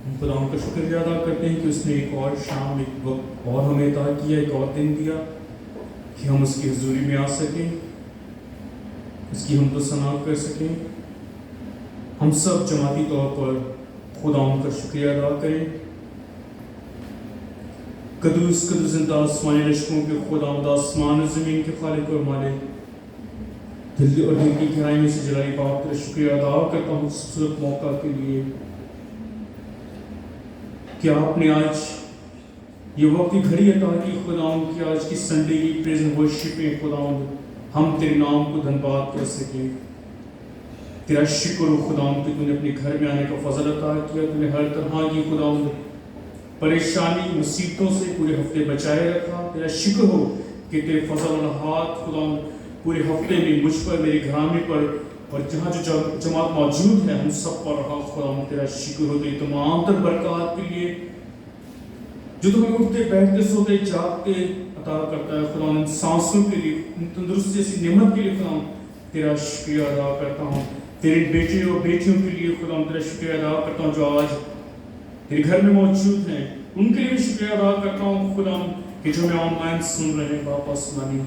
ہم خداوند کا شکریہ ادا کرتے ہیں کہ اس نے ایک اور شام، ایک وقت اور ہمیں عطا کیا، ایک اور دن دیا کہ ہم اس کی حضوری میں آ سکیں، اس کی حمد و ثنا کر سکیں۔ ہم سب جماعتی طور پر خداوند کا شکریہ ادا کریں۔ قدوس قدوس زندہ آسمانی لشکروں کے خداوند، آسمان و زمین کے خالق اور مالک، دل اور دل کی گہرائی میں سے جلالی باپ کا شکریہ ادا کرتا ہوں اس خوبصورت موقع کے لیے کہ آپ نے آج یہ وقت گھڑی عطا کی خداوند کی، آج کی سنڈے کی پریزنٹ ورشپ میں خداوند ہم تیرے نام کو دھن باد کر سکیں۔ تیرا شکر ہو خداوند کہ تو نے اپنے گھر میں آنے کا فضل عطا کیا، تو نے ہر طرح کی خداوند پریشانی مصیبتوں سے پورے ہفتے بچائے رکھا۔ تیرا شکر ہو کہ تیرے فضل و ہاتھ خداوند پورے ہفتے میں مجھ پر، میرے گھرانے پر اور جہاں جو جماعت موجود ہے ہم سب پر رہا۔ خداوند تیرا شکر ہو تیری تمام تر برکات کے لیے جو تمہیں اٹھتے بیٹھتے سوتے جاگتے عطا کرتا ہے۔ خداوند سانسوں کے لیے، تندرستی ایسی نعمت کے لیے خداوند تیرا شکریہ ادا کرتا ہوں۔ تیرے بیٹے اور بیٹیوں کے لیے خداوند تیرا شکریہ ادا کرتا ہوں جو آج تیرے گھر میں موجود ہیں، ان کے لیے بھی شکریہ ادا کرتا ہوں خداوند کہ جو ہمیں آن لائن سن رہے ہیں۔ باپ آسمانی،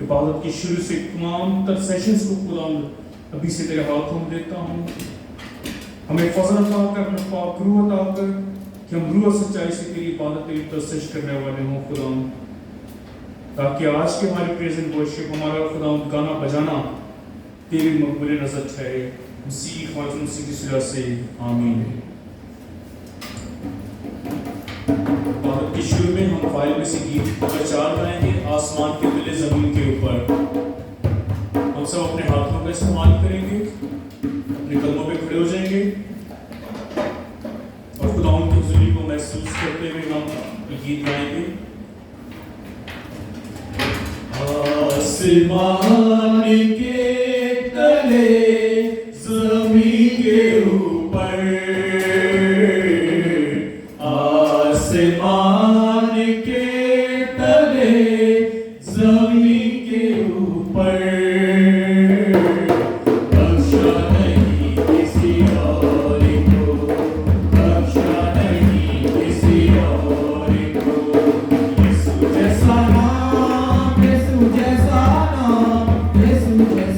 عبادت کی شروع سے تمام تر سیشنز کو خداوند ابھی سے تیرے ہاتھوں میں دیتا ہوں۔ ہمیں فضل عطا کر، ہمیں پاک روح عطا کر کہ ہم روح اور سچائی سے تیری عبادت، تیری پرستش کرنے والے ہوں خداوند، تاکہ آج کے ہماری پریزنٹ ورشپ، ہمارا خداوند گانا بجانا تیری مقبول نظر ٹھہرے۔ مسیح خواجہ مسیح کی صلح سے آمین۔ عبادت کے شروع میں ہم فائل میں سے گیت نمبر 4 گائیں گے، آسمان کے تلے زمین کے اوپر۔ ہم سب اپنے ہاتھوں کا استعمال کریں گے، اپنے قدموں پہ کھڑے ہو جائیں گے اور خداوند کی حضوری کو محسوس کرتے ہوئے ہم یہ گیت گائیں گے۔ آسمان کے تلے زمین کے اوپر، آسمان کے تلے زمین کے اوپر، بخشا نہیں کسی اور کو، بخشا نہیں کسی اور کو، یسوع جیسا نام، یسوع جیسا نام، یسوع جیسا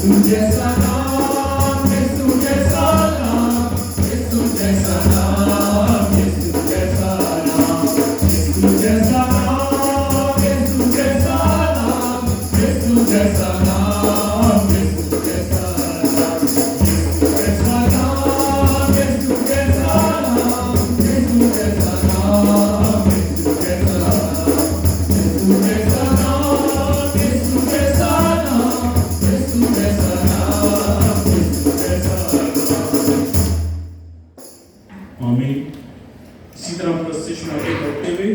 यीशु जैसा नाम, यीशु जैसा नाम, यीशु जैसा नाम, यीशु जैसा नाम, यीशु जैसा नाम, यीशु जैसा नाम, यीशु जैसा नाम, यीशु जैसा नाम, यीशु जैसा नाम, यीशु जैसा नाम, यीशु जैसा नाम, यीशु जैसा नाम, यीशु जैसा नाम, यीशु जैसा नाम, यीशु जैसा नाम, यीशु जैसा नाम। आमीन। इसी तरह प्रस्तुति आगे बढ़ते हुए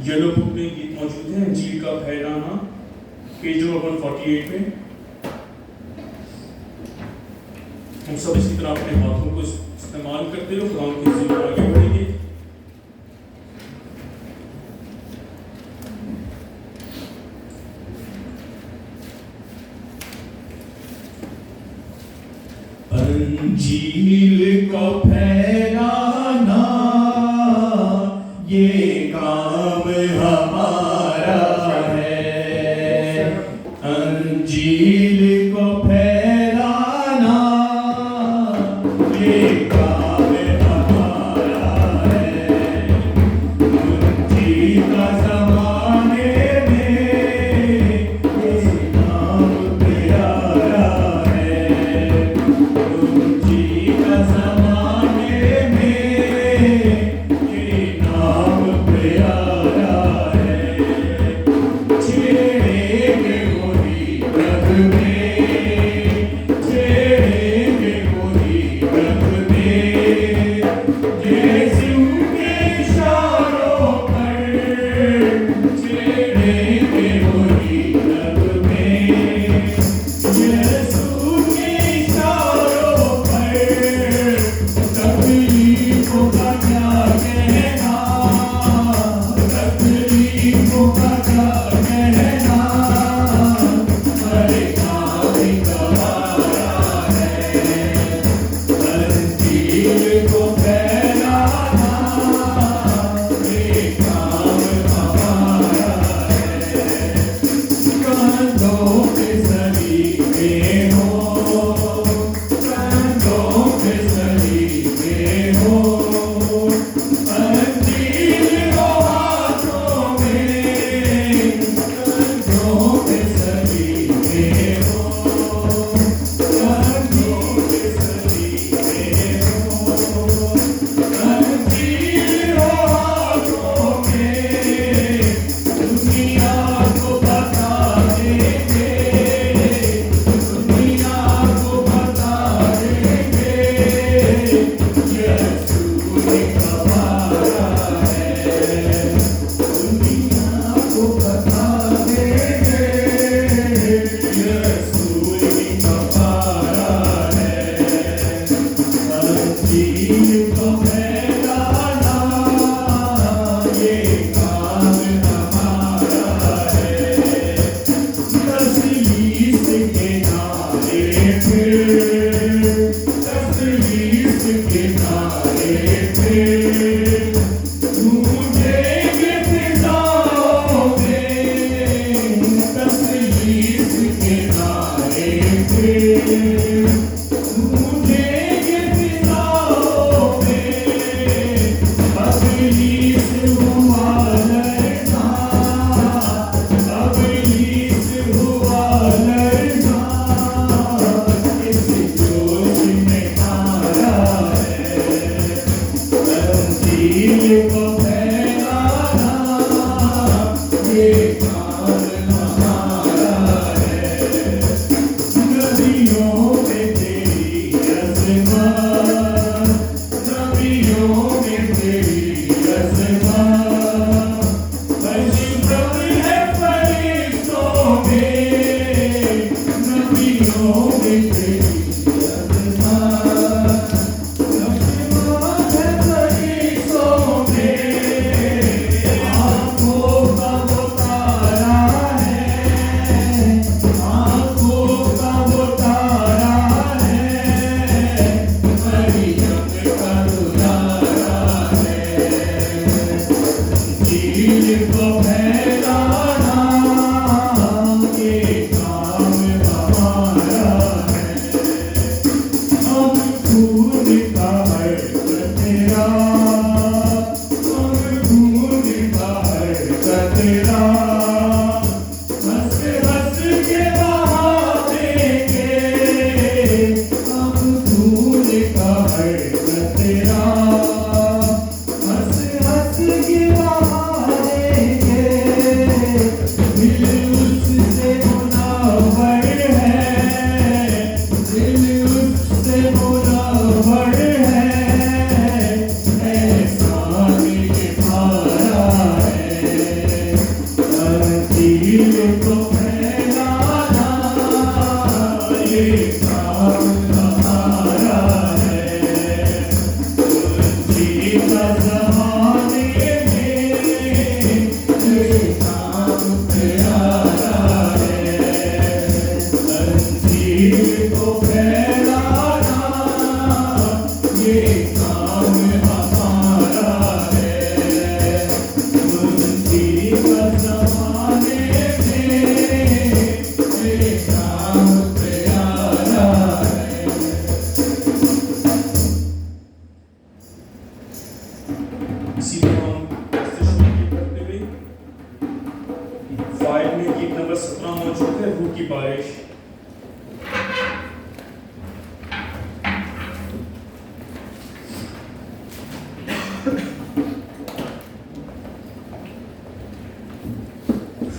येलो बुक में गीत मौजूद है, इंजील का फैलाना, पेज नंबर 148 में। हम सब इसी तरह अपने हाथों को इस्तेमाल करते हुए खुदा के ज़िक्र में आगे बढ़ेंगे। अंजील को फैलाना ये काम हमारा है, अंजील को फैलाना ये काम हमारा है। अंजील का ज़माने में ये नाम प्यारा है, ज़माने में ये नाम प्यारा है। छेड़े के गोरी रग में को फैलाना ये काम हमारा है। जीता ज़माने में ये काम प्यारा है। अंजीर को फैलाना ये काम हमारा है। जीता ज़माने में ये काम प्यारा है। इसी तरह हम शुरू करते हुए फाइल में गीत नंबर 17 मौजूद है, रूह की बारिश।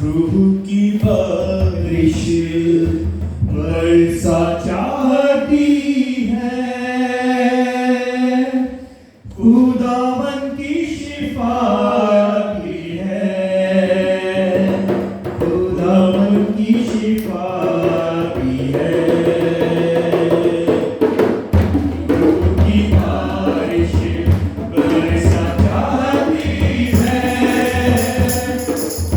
रूह की बारिश बरसा चाहती है। खुदावन की शिफा की है। खुदावन की शिफा की है। रूह की बारिश बरसा चाहती है।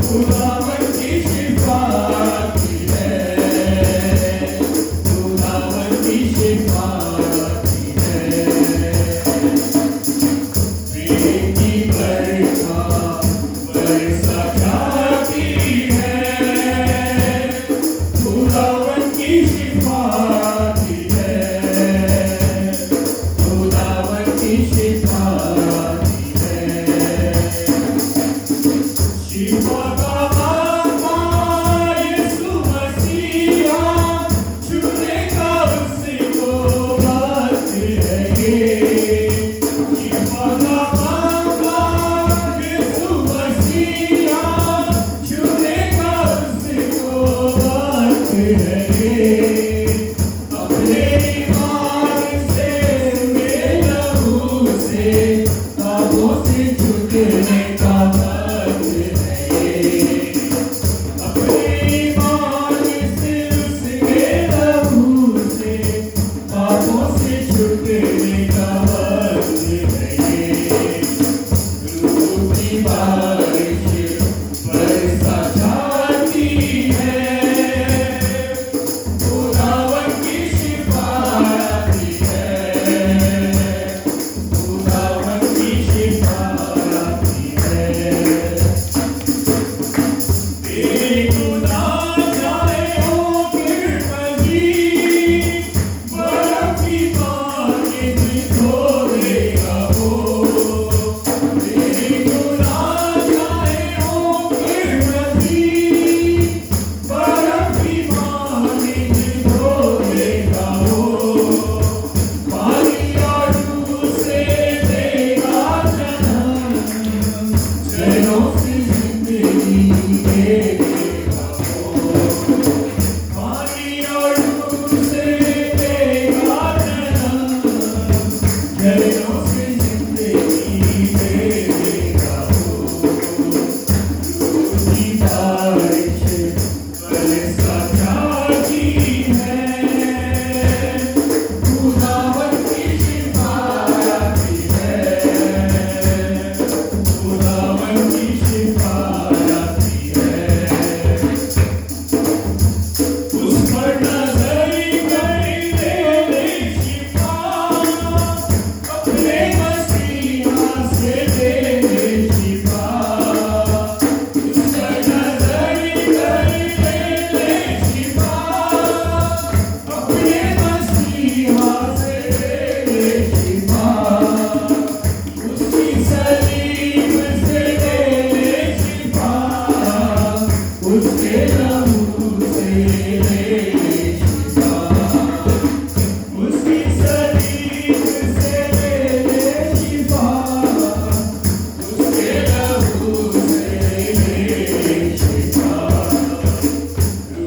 खुदावन की शिफा की है। खुदावन की शिफा की है। प्रेम की बरखा बरसा चाहती है। खुदावन की शिफा की है। खुदावन की शिफा की है। शिफा का मामा यीशु मसीहा छूने का उसको बात है ये। शिफा का मामा यीशु मसीहा छूने का उसको बात है ये। अपने ईमान से मेरे लहू से पापों से छूटने का बात है ये। अपने ईमान से उसके लहू से पापों से छूटने का बात है ये। रूह की बारिश बरसा चाहती है। खुदावन की शिफा की है। खुदावन की शिफा की है। तेरे खुदा जाए हो फिर मजीद बर्फ की मानिंद धोएगा वो। तेरे खुदा जाए हो फिर मजीद बर्फ की मानिंद धोएगा वो। पानी और रूह से देगा जन्म, जनों से जिंदगी देगा वो। पानी और रूह से देगा जन्म, जनों से जिंदगी देगा वो। रूह की बारिश बरसा चाहती है। खुदावन की शिफा की है। खुदावन की शिफा की है। उस पर नजर कर दे शिफा, अपने मसीहा से दे शिफा। उस पर नजर कर दे शिफा, अपने मसीहा से दे शिफा। उसकी सलीब से दे शिफा, उसके लहू से दे शिफा। उसकी सलीब से दे शिफा, उसके लहू से दे शिफा।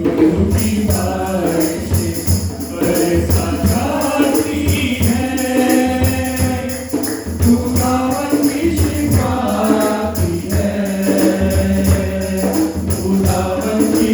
रूह की बारिश बरसा चाहती है। खुदावन की शिफा की है। खुदावन की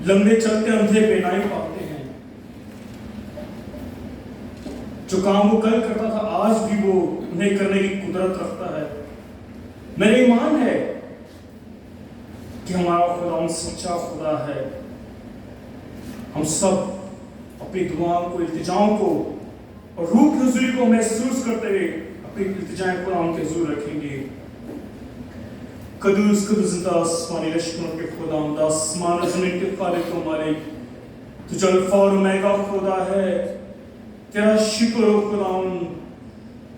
لنگڑے چلتے اندھے بینائی پاتے ہیں. جو کام وہ کل کرتا تھا آج بھی وہ انہیں کرنے کی قدرت رکھتا ہے. میرا ایمان ہے کہ ہمارا خدا ان سچا خدا ہے. ہم سب اپنی دعاؤں کو التجاؤں کو اور روح کی حضوری کو محسوس کرتے ہوئے اپنی التجائیں قرآن کے حضور رکھیں گے. قدوس قدوس انت آسمانی لشکروں کے خدا، انت آسمان و زمین کے خالق و مالک، تو جو الفا اور اومیگا خدا ہے. تیرا شکر ہو خداوند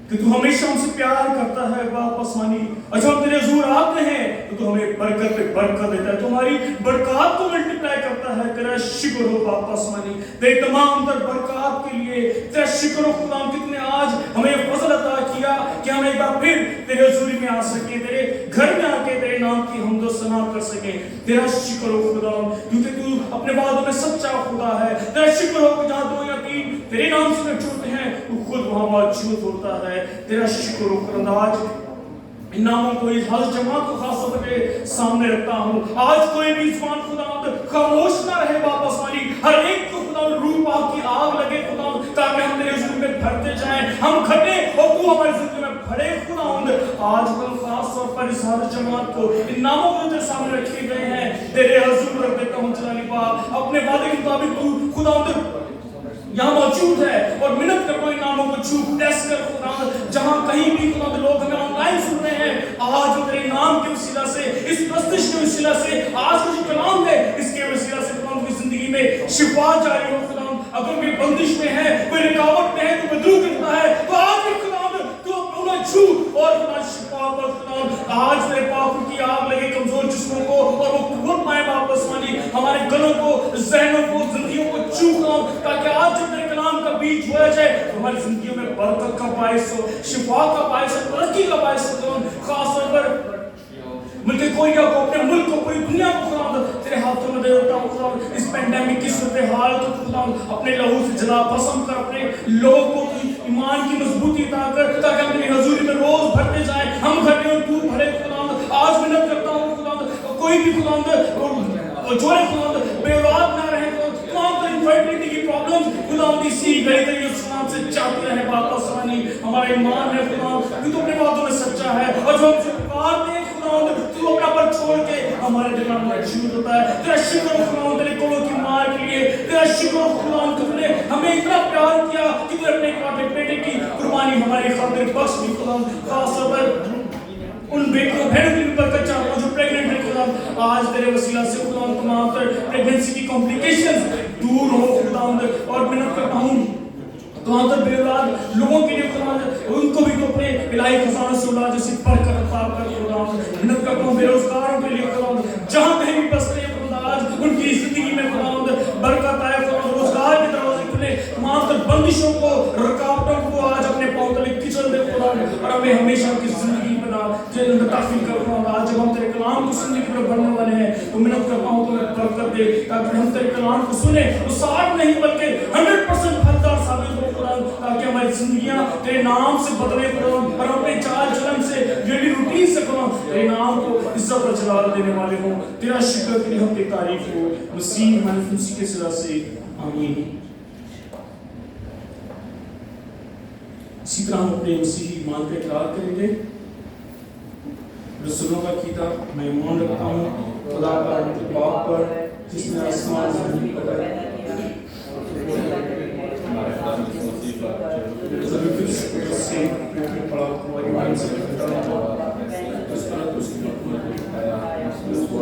کہ تو ہمیشہ ہم سے پیار کرتا ہے باپ آسمانی. اور جب ہم تیرے حضور آتے ہیں تو تو ہمیں برکت پہ برکت دیتا ہے، تمہاری برکات کو ملٹیپلائی کرتا ہے. تیرا شکر ہو باپ آسمانی تیرے تمام تر برکات کے لیے. تیرا شکر ہو خداوند کتنے آج ہمیں فضل عطا کیا کہ ہم ایک بار پھر تیرے حضوری میں آ سکیں، تیرے گھر میں آ کے تیرے نام کی حمد و ثنا کر سکیں. تیرا شکر ہو خداوند کیونکہ تو اپنے وعدوں میں سچا خدا ہے. تیرا شکر ہو کہ جہاں دو یا تین تیرے نام سے جڑتے ہیں تو خود وہاں موجود ہوتا ہے. تیرا شکر ہو خداوند آج ان ناموں کو اس حال جماعت کو خاص طور پر کے سامنے رکھتا ہوں. آج کوئی بھی زبان خداوند خاموش نہ رہے باپ آسمانی. ہر ایک کو خداوند روح پاک کی آگ لگے خداوند, تاکہ ہم تیرے حضور میں بھرتے جائیں, ہم گھٹے اور تو ہماری زندگی میں بھرے خداوند. آج کل خاص طور پر اس ہر جماعت کو ان ناموں کو تیرے سامنے رکھے گئے ہیں, تیرے حضور رکھ دیتا ہوں جلالی پاک. اپنے وعدے کے مطابق تو خداوند یہاں موجود ہے اور منت کر کوئی ناموں کو چھو ٹیسٹ کر خداوند. جہاں کہیں بھی خداوند لوگ ہمیں آن لائن سن رہے ہیں, آج تیرے نام کے وسیلہ سے, اس پرستش کے وسیلہ سے, آج کا جو کلام ہے اس کے وسیلہ سے خداوند کی زندگی میں شفا جاری ہو خداوند. اگر کوئی بندش میں ہے, کوئی رکاوٹ میں ہے, تو بدرو کرتا ہے, تو آج بھی خداوند تو انہیں چھو اور خداوند شفا پر خداوند. آج تیرے پاک کی آگ لگے کمزور جسموں کو اور وہ قوت پائے باپ آسمانی, ہمارے گلوں کو, ذہنوں کو, زندگیوں کو چھو خداوند, تاکہ آج جب تیرے کلام کا بیج بویا جائے تو ہماری زندگیوں میں برکت کا باعث ہو, شفا کا باعث ہو, ترقی کا باعث ہو خداوند. خاص طور پر ملک کوریا کو, اپنے ملک کو, پوری دنیا کو خداوند تیرے ہاتھوں میں دے دیتا ہوں خداوند. اس پینڈیمک کی صورتحال کو خداوند اپنے لہو سے جلا بھسم کر, اپنے لوگوں کو ایمان کی مضبوطی عطا کر, تاکہ ہم اپنی حضوری میں روز بھرتے جائیں, ہم گھٹے اور تو بھرے خداوند. آج منت کرتا ہوں خداوند کوئی بھی خداوند جو خداوند بے اولاد نہ رہے, خداوند انفرٹیلٹی کی پرابلم خداوند اسی گھڑی تیری اس نام سے چاہتے رہے باپ آسمانی. ہمارا ایمان ہے خداوند کہ تو اپنے وعدوں میں سچا ہے, اور جو ہم سے پکارتے ہیں خداوند تو اپنا پر چھوڑ کے ہمارے دل میں موجود ہوتا ہے. تیرا شکر خداوند تیرے کلوں کی مار کے لیے, تیرا شکر خداوند کہ تو نے ہمیں اتنا پیار کیا کہ تو اپنے ایک بیٹے کی قربانی ہماری خاطر بخش دی خداوند. خاص طور پر ان بیٹوں بہنوں کی برکت چاہتا ہوں جو پریگننٹ ہیں خداوند. آج تیرے وسیلہ سے خداوند تمام تر پریگننسی کی کمپلیکیشنز دور ہو خداوند, اور منت کرتا ہوں تمام تر بے اولاد لوگوں کے لیے خداوند ان کو بھی تو اپنے الہی خزانوں سے اولاد جیسی برکت عطا کر خداوند. منت کرتا ہوں بے روزگاروں کے لیے خداوند, جہاں کہیں بھی بس رہے خداوند آج ان کی زندگی میں خداوند برکت آئے خداوند, روزگار کے دروازے کھلے, تمام تر بندشوں کو, رکاوٹوں کو آج اپنے پاؤں تلے کچل دے خداوند, اور ہمیں ہمیشہ کی زندگی بنا جنت داخل کر خداوند. آج جب ہم تیرے کلام کو سننے کی طرف بڑھنے والے ہیں تو منت کرتا ہوں تو برکت دے, تاکہ ہم تیرے کلام کو سنیں تو 60 نہیں بلکہ 100% پھلدار ثابت ہو خداوند, تاکہ ہماری زندگیاں تیرے نام سے بدلے خداوند, اور اپنے چال چلن سے, ڈیلی روٹین سے خداوند تیرے نام کو عزت اور جلال دینے والے ہوں. تیرا شکر کے لیے ہم تیری تعریف ہو, مسیح ہمارے مسیح کے صدا سے آمین. اسی طرح ہم اپنے مسیحی ایمان کا اقرار کریں گے. رسولوں کا کتاب میں ایمان رکھتا ہوں خدا پر, باپ پر, جس نے آسمان زمین کو پیدا کیا, سے پڑا ہوا ایمان سے کرتا ہوں, اس پر اس کی حکومت نے بتایا, اس کو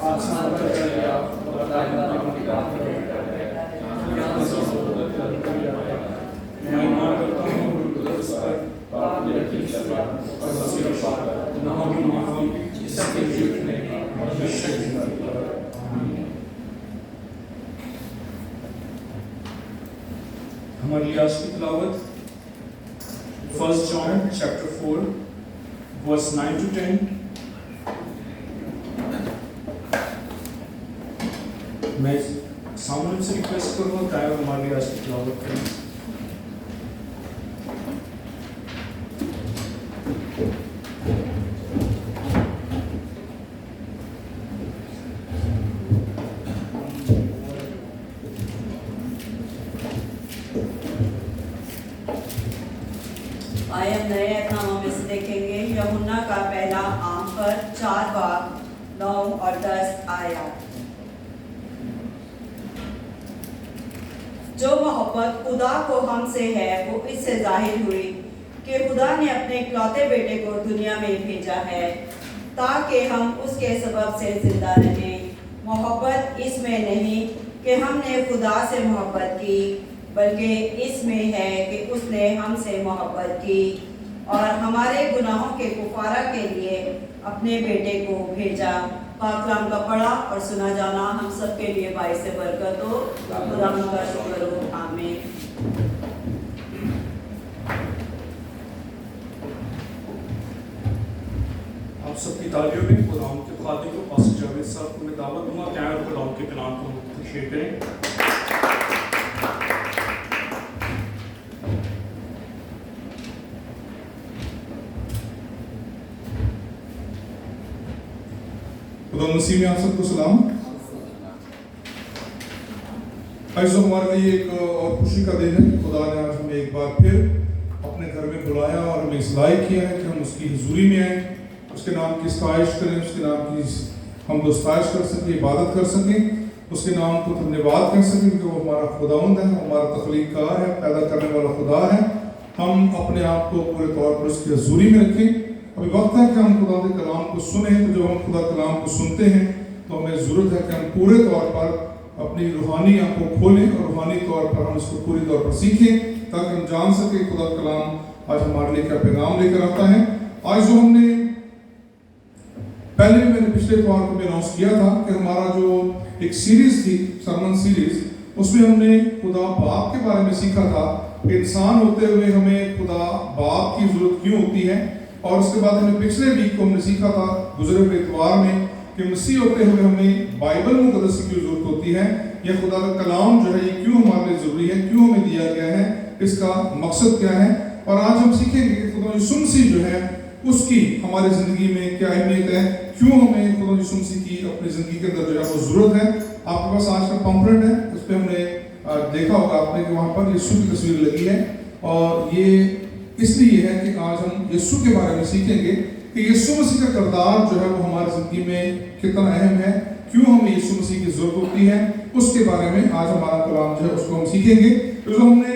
آسمان پر چل گیا, میں ایمان کرتا ہوں اس پر باپ نے رکھی شفا اور وسیع پاک نہوں کی معافی جس کے جھوٹنے اور بشک زندگی پر. ہماری آج کی تلاوت 1 John chapter 4 verse 9 to 10. میں سامنے سے ریکویسٹ کروں گا کہ ہماری آج کی تلاوت کریں. آئے ہم نئے احکاموں میں سے دیکھیں گے یوحنا کا پہلا عام پر 4 باب 9 اور 10 آیات. جو محبت خدا کو ہم سے ہے وہ اس سے ظاہر ہوئی کہ خدا نے اپنے اکلوتے بیٹے کو دنیا میں بھیجا ہے تاکہ ہم اس کے سبب سے زندہ رہیں. محبت اس میں نہیں کہ ہم نے خدا سے محبت کی, بلکہ اس میں ہے کہ اس نے ہم سے محبت کی اور ہمارے گناہوں کے کفارہ کے لیے اپنے بیٹے کو بھیجا. پاک کلام کا پڑھا اور سنا جانا ہم سب کے لیے باعث برکت ہو. خدا کا شکر ہو. آمین. آپ سب کی تالیوں میں خداوند کے خادم کو پاسٹر جاوید صاحب کو میں دعوت دوں گا کہ آپ خداوند کے کلام کو شیئر کریں. खुदा मसीह में आप सबको सलाम। आज हमारे लिए एक और खुशी का दिन है कि खुदा ने आज हमें एक बार फिर अपने घर में बुलाया और हमें इस लायक किया है कि हम उसकी हुजूरी में आए, उसके नाम की सताइश करें, उसके नाम की हम दोस्ताइश कर सकें, इबादत कर सकें, उसके नाम को धन्यवाद कर सकें क्योंकि वो हमारा खुदावंद है, हमारा तख्लीककार है, पैदा करने वाला खुदा है। हम अपने आप को पूरे तौर पर उसकी हुजूरी में रखें। अभी वक्त है कि हम खुदा के कलाम को सुने। तो जब हम खुदा कलाम को सुनते हैं तो हमें ज़रूरत है कि हम पूरे तौर पर अपनी रूहानी आंखों खोलें और रूहानी तौर पर हम इसको पूरी तौर पर सीखें ताकि हम जान सकें खुदा कलाम आज हमारे लिए क्या पैगाम लेकर आता है। आज जो हमने पहले भी मैंने पिछले तौर को भी अनाउंस किया था कि हमारा जो एक सीरीज थी, सरमन सीरीज, उसमें हमने खुदा बाप के बारे में सीखा था कि इंसान होते हुए हमें खुदा बाप की जरूरत क्यों होती है। और उसके बाद हमने पिछले वीक को हमने सीखा था गुजरे हुए इतवार में कि मसीह होते हुए हमें बाइबल मुक़द्दस की जरूरत होती है, या खुदा का कलाम जो है ये क्यों हमारे लिए ज़रूरी है, क्यों हमें दिया गया है, इसका मकसद क्या है। और आज हम सीखेंगे कि खुदा यीशु मसीह जो है उसकी हमारी ज़िंदगी में क्या अहमियत है, क्यों हमें खुदा यीशु मसीह की अपनी ज़िंदगी के अंदर जो है वो ज़रूरत है। आपके पास आज का पंपलेट है, उस पर हमने देखा होगा आपने कि वहाँ पर यीशु की तस्वीर लगी है, और ये इसलिए है कि आज हम यीशु के बारे में सीखेंगे कि यीशु मसीह का किरदार जो है वो हमारी ज़िंदगी में कितना अहम है, क्यों हमें यीशु मसीह की ज़रूरत होती है, उसके बारे में आज हमारा कलाम जो है उसको हम सीखेंगे। तो जो हमने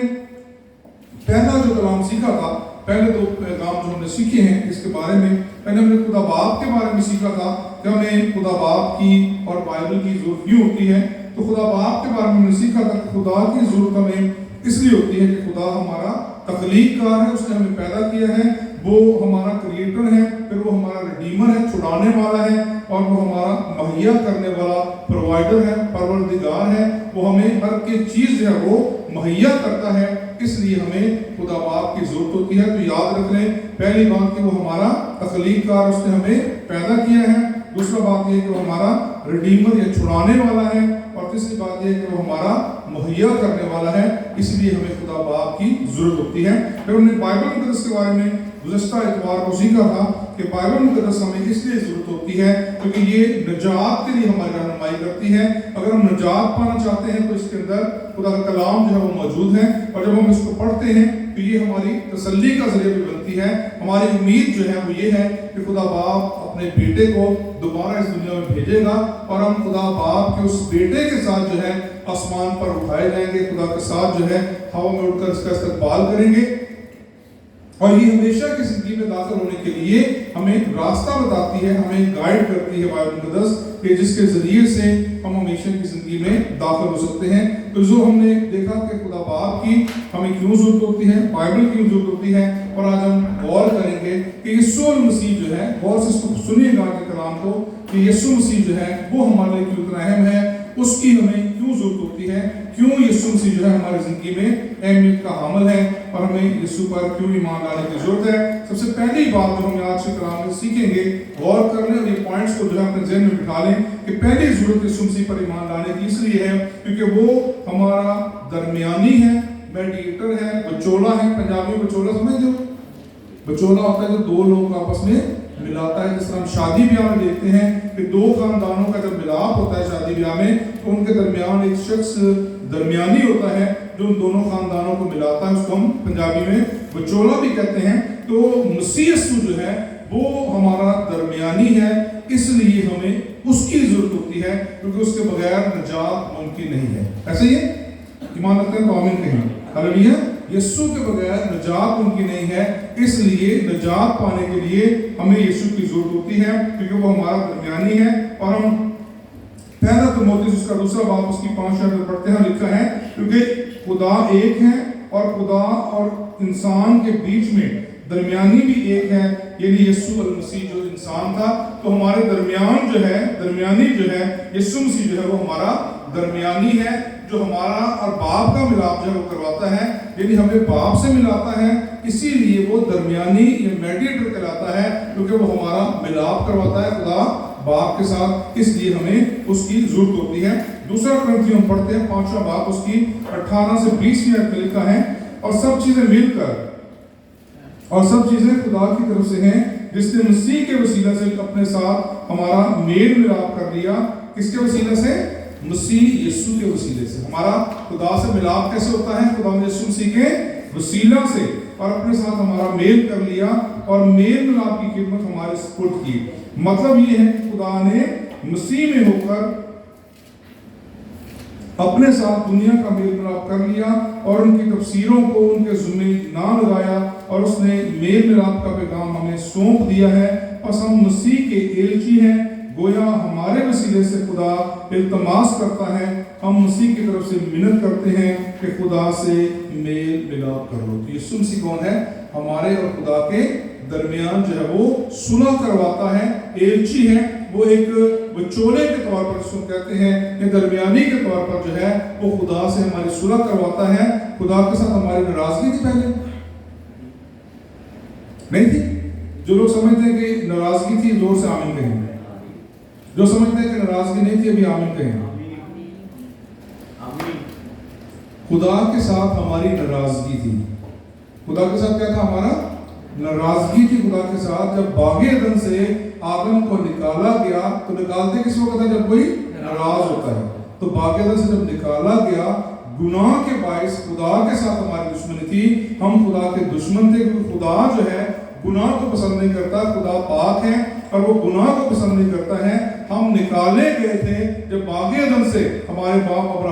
पहला जो कलाम सीखा था, पहले दो पैगाम जो हमने सीखे हैं इसके बारे में, पहले हमने खुदा बाप के बारे में सीखा था कि हमें खुदा बाप की और बाइबल की जरूरत क्यों होती है। तो खुदा बाप के बारे में हमने सीखा था कि खुदा की जरूरत हमें इसलिए होती है कि खुदा हमारा तख्लीककार है, उसने हमें पैदा किया है, वो हमारा क्रिएटर है, फिर वो हमारा रिडीमर है, छुड़ाने वाला है, और वो हमारा मुहैया करने वाला प्रोवाइडर है, परवरदिगार है। वो हमें हर एक चीज़ जो है वो मुहैया करता है, इसलिए हमें खुदा बाप की जरूरत होती है। तो याद रख लें, पहली बात कि वो हमारा तख्लीककार, उसने हमें पैदा किया है। दूसरा बात यह कि वो हमारा रिडीमर या छुड़ाने वाला है, और तीसरी बात यह कि वो हमारा मुहैया करने वाला है, इसलिए हमें खुदा बाप की जरूरत होती है। फिर हमने बाइबल मुक़द्दस के बारे में गुज़श्ता इतवार को सीखा था कि बाइबल मुक़द्दस हमें इसलिए ज़रूरत होती है क्योंकि ये निजात के लिए हमारी रहनुमाई करती है। अगर हम निजात पाना चाहते हैं तो इसके अंदर खुदा का कलाम जो है वो मौजूद है, और जब हम इसको पढ़ते हैं तो ये हमारी तसल्ली का ज़रिया भी बनती है। हमारी उम्मीद जो है वो ये है कि खुदा बाप अपने बेटे को दोबारा इस दुनिया में भेजेगा, और हम खुदा बाप के उस बेटे के साथ जो है आसमान पर उठाए जाएंगे, खुदा के साथ जो है हवा में उड़कर इसका इस्तकबाल करेंगे। और ये हमेशा की जिंदगी में दाखिल होने के लिए हमें रास्ता बताती है, हमें गाइड करती है बाइबल मुक़द्दस, कि जिसके जरिए से हम हमेशा की जिंदगी में दाखिल हो सकते हैं। तो जो हमने देखा कि खुदा बाप की हमें क्यों जरूरत होती है, बाइबल क्यों जरूरत होती है, और आज हम गौर करेंगे कि यीशु मसीह जो है, गौर से इसको सुनिएगा के कलाम को, कि यीशु मसीह जो है वो हमारे लिए क्यों इतना अहम है, उसकी हमें क्यों जरूरत होती है, क्यों यीशु मसीह जो है हमारी जिंदगी में अहमियत का हामिल है, और हमें यीशु पर क्यों ईमान लाने की जरूरत है। सबसे पहली बात जो हम आज के कलाम में सीखेंगे, गौर कर लें और ये पॉइंट्स को जो है अपने ज़हन में बिठा लें कि पहली जरूरत यीशु मसीह पर ईमान लाने की इसलिए है क्योंकि वो हमारा दरमियानी है, मेडिएटर है, बचोला है। पंजाबी में बचोला समझते हो? बचोला होता है जो दो लोग आपस में मिलाता है। जिस तरह हम शादी ब्याह में देखते हैं कि दो खानदानों का जब मिलाप होता है शादी ब्याह में, तो उनके दरमियान एक शख्स दरमियानी होता है जो उन दोनों खानदानों को मिलाता है, उसको हम पंजाबी में बचोला भी कहते हैं। तो मसीह यीशु जो है वो हमारा दरमियानी है, इसलिए हमें उसकी जरूरत होती है क्योंकि उसके बगैर निजात मुमकिन नहीं है। ऐसे ही ईमान रखते हैं तो आमीन कहें, हालेलुया। यीशु के बगैर निजात मुमकिन नहीं है, इसलिए निजात पाने के लिए हमें यीशु की जरूरत होती है क्योंकि वो हमारा दरमियानी है। और हम पहला तीमुथियुस उसका दूसरा बाब उसकी 5 शब्द पढ़ते हैं, लिखा है क्योंकि खुदा एक है और खुदा और इंसान के बीच में दरमियानी भी एक है, यानी यीशु मसीह जो इंसान था। तो हमारे दरमियान जो है, दरमियानी जो है यीशु मसीह जो है वो हमारा दरमियानी है, जो हमारा और बाप का मिलाप जो है वो करवाता है, यानी हमें बाप से मिलाता है, इसीलिए वो दरमियानी या मेडिएटर कहलाता है क्योंकि वो हमारा मिलाप करवाता है खुदा बाप के साथ, इसलिए हमें उसकी जरूरत होती है। दूसरा ग्रंथी हम पढ़ते हैं 5वां बाब उसकी 18 से 20 में लिखा है, और सब चीजें मिलकर और सब चीजें खुदा की तरफ से हैं جس نے مسیح کے وسیلہ سے اپنے ساتھ ہمارا میل ملاپ کر لیا. کس کے وسیلہ سے؟ مسیح یسوع کے وسیلے سے. ہمارا خدا سے ملاپ کیسے ہوتا ہے؟ خدا یسوع مسیح کے وسیلہ سے، اور اپنے ساتھ ہمارا میل کر لیا اور میل ملاپ کی خدمت ہمارے سپرد کی. مطلب یہ ہے کہ خدا نے مسیح میں ہو کر اپنے ساتھ دنیا کا میل ملاپ کر لیا اور ان کی تفسیروں کو ان کے ذمہ نہ لگایا، اور اس نے میل ملاپ کا پیغام ہمیں سونپ دیا ہے. پس ہم مسیح کے ایلچی ہیں. گویا ہمارے وسیلے سے خدا التماس کرتا ہے، ہم مسیح کی طرف سے منت کرتے ہیں کہ خدا سے میل ملاپ کر لو. تو یسوع مسیح کون ہے؟ ہمارے اور خدا کے درمیان جو ہے وہ صلح کرواتا ہے، ایلچی ہے. وہ ایک وچولے کے طور پر جس کو کہتے ہیں کہ درمیانی کے طور پر جو ہے وہ خدا سے ہماری صلح کرواتا ہے. خدا کے ساتھ ہماری ناراضگی تھی پہلے؟ نہیں تھی. جو لوگ سمجھتے ہیں کہ ناراضگی تھی زور سے آمین کہیں. جو سمجھتے ہیں کہ ناراضگی نہیں تھی ابھی آمین کہیں. خدا کے ساتھ ہماری ناراضگی تھی. خدا کے ساتھ کیا تھا؟ ہمارا ناراضگی تھی خدا کے ساتھ. جب باغ عدن سے آدم کو نکالا گیا تو نکالتے کس وقت ہے؟ جب کوئی ناراض ہوتا ہے. تو باغ عدن سے جب نکالا گیا گناہ کے باعث خدا کے ساتھ ہماری دشمنی تھی. ہم خدا کے دشمن تھے کیونکہ خدا جو ہے گناہ کو پسند نہیں کرتا. خدا پاک ہے اور وہ گناہ کو پسند نہیں کرتا ہے. ہم نکالے گئے تھے جب باغ عدن سے ہمارے باپ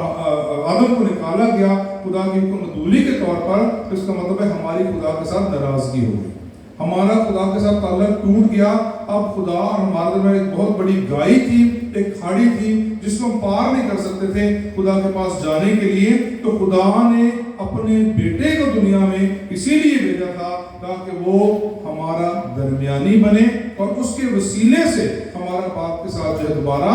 آدم کو نکالا گیا خدا کی حکم عدولی کے طور پر. اس کا مطلب ہے ہماری خدا کے ساتھ ناراضگی ہو گئی، ہمارا خدا کے ساتھ تعلق ٹوٹ گیا. اب خدا اور ہمارے درمیان ایک بہت بڑی گائی تھی، ایک کھاڑی تھی جس کو ہم پار نہیں کر سکتے تھے خدا کے پاس جانے کے لیے. تو خدا نے اپنے بیٹے کو دنیا میں اسی لیے بھیجا تھا تاکہ وہ ہمارا درمیانی بنے اور اس کے وسیلے سے ہمارا باپ کے ساتھ جو ہے دوبارہ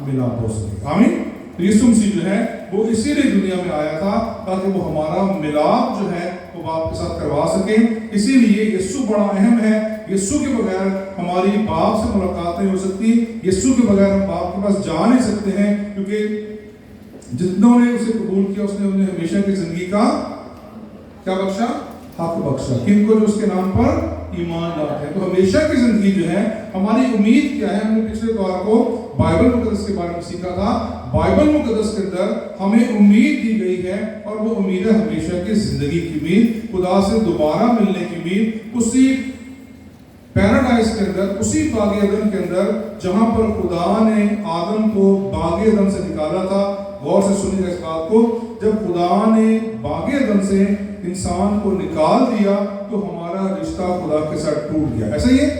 ملاپ ہو سکے. آمین. تو یسوع مسیح جو ہے وہ اسی لیے دنیا میں آیا تھا تاکہ وہ ہمارا ملاپ جو ہے وہ باپ کے ساتھ کروا سکے. اسی لیے یسوع بڑا اہم ہے. یسوع کے بغیر ہماری باپ سے ملاقات نہیں ہو سکتی. یسوع کے بغیر ہم باپ کے پاس جا نہیں سکتے ہیں، کیونکہ جتنوں نے اسے قبول کیا اس نے انہیں ہمیشہ کی زندگی کا کیا بخشا؟ حق بخشا. کن کو؟ جو اس کے نام پر ایمان لاتے ہیں. تو ہمیشہ کی زندگی جو ہے ہماری امید کیا ہے؟ ہم نے پچھلے اتوار کو بائبل مقدس کے بارے میں سیکھا تھا. بائبل مقدس کے اندر ہمیں امید دی گئی ہے اور وہ امید ہے ہمیشہ کی زندگی کی امید، خدا سے دوبارہ ملنے کی امید. اسی پیراڈائز کے اندر، اسی باغ عدن کے اندر جہاں پر خدا نے آدم کو باغ عدن سے نکالا تھا. غور سے سنیے اس بات کو. جب خدا نے باغ عدن سے انسان کو نکال دیا تو ہمارا رشتہ خدا کے ساتھ ٹوٹ گیا. ایسا ہی ہے.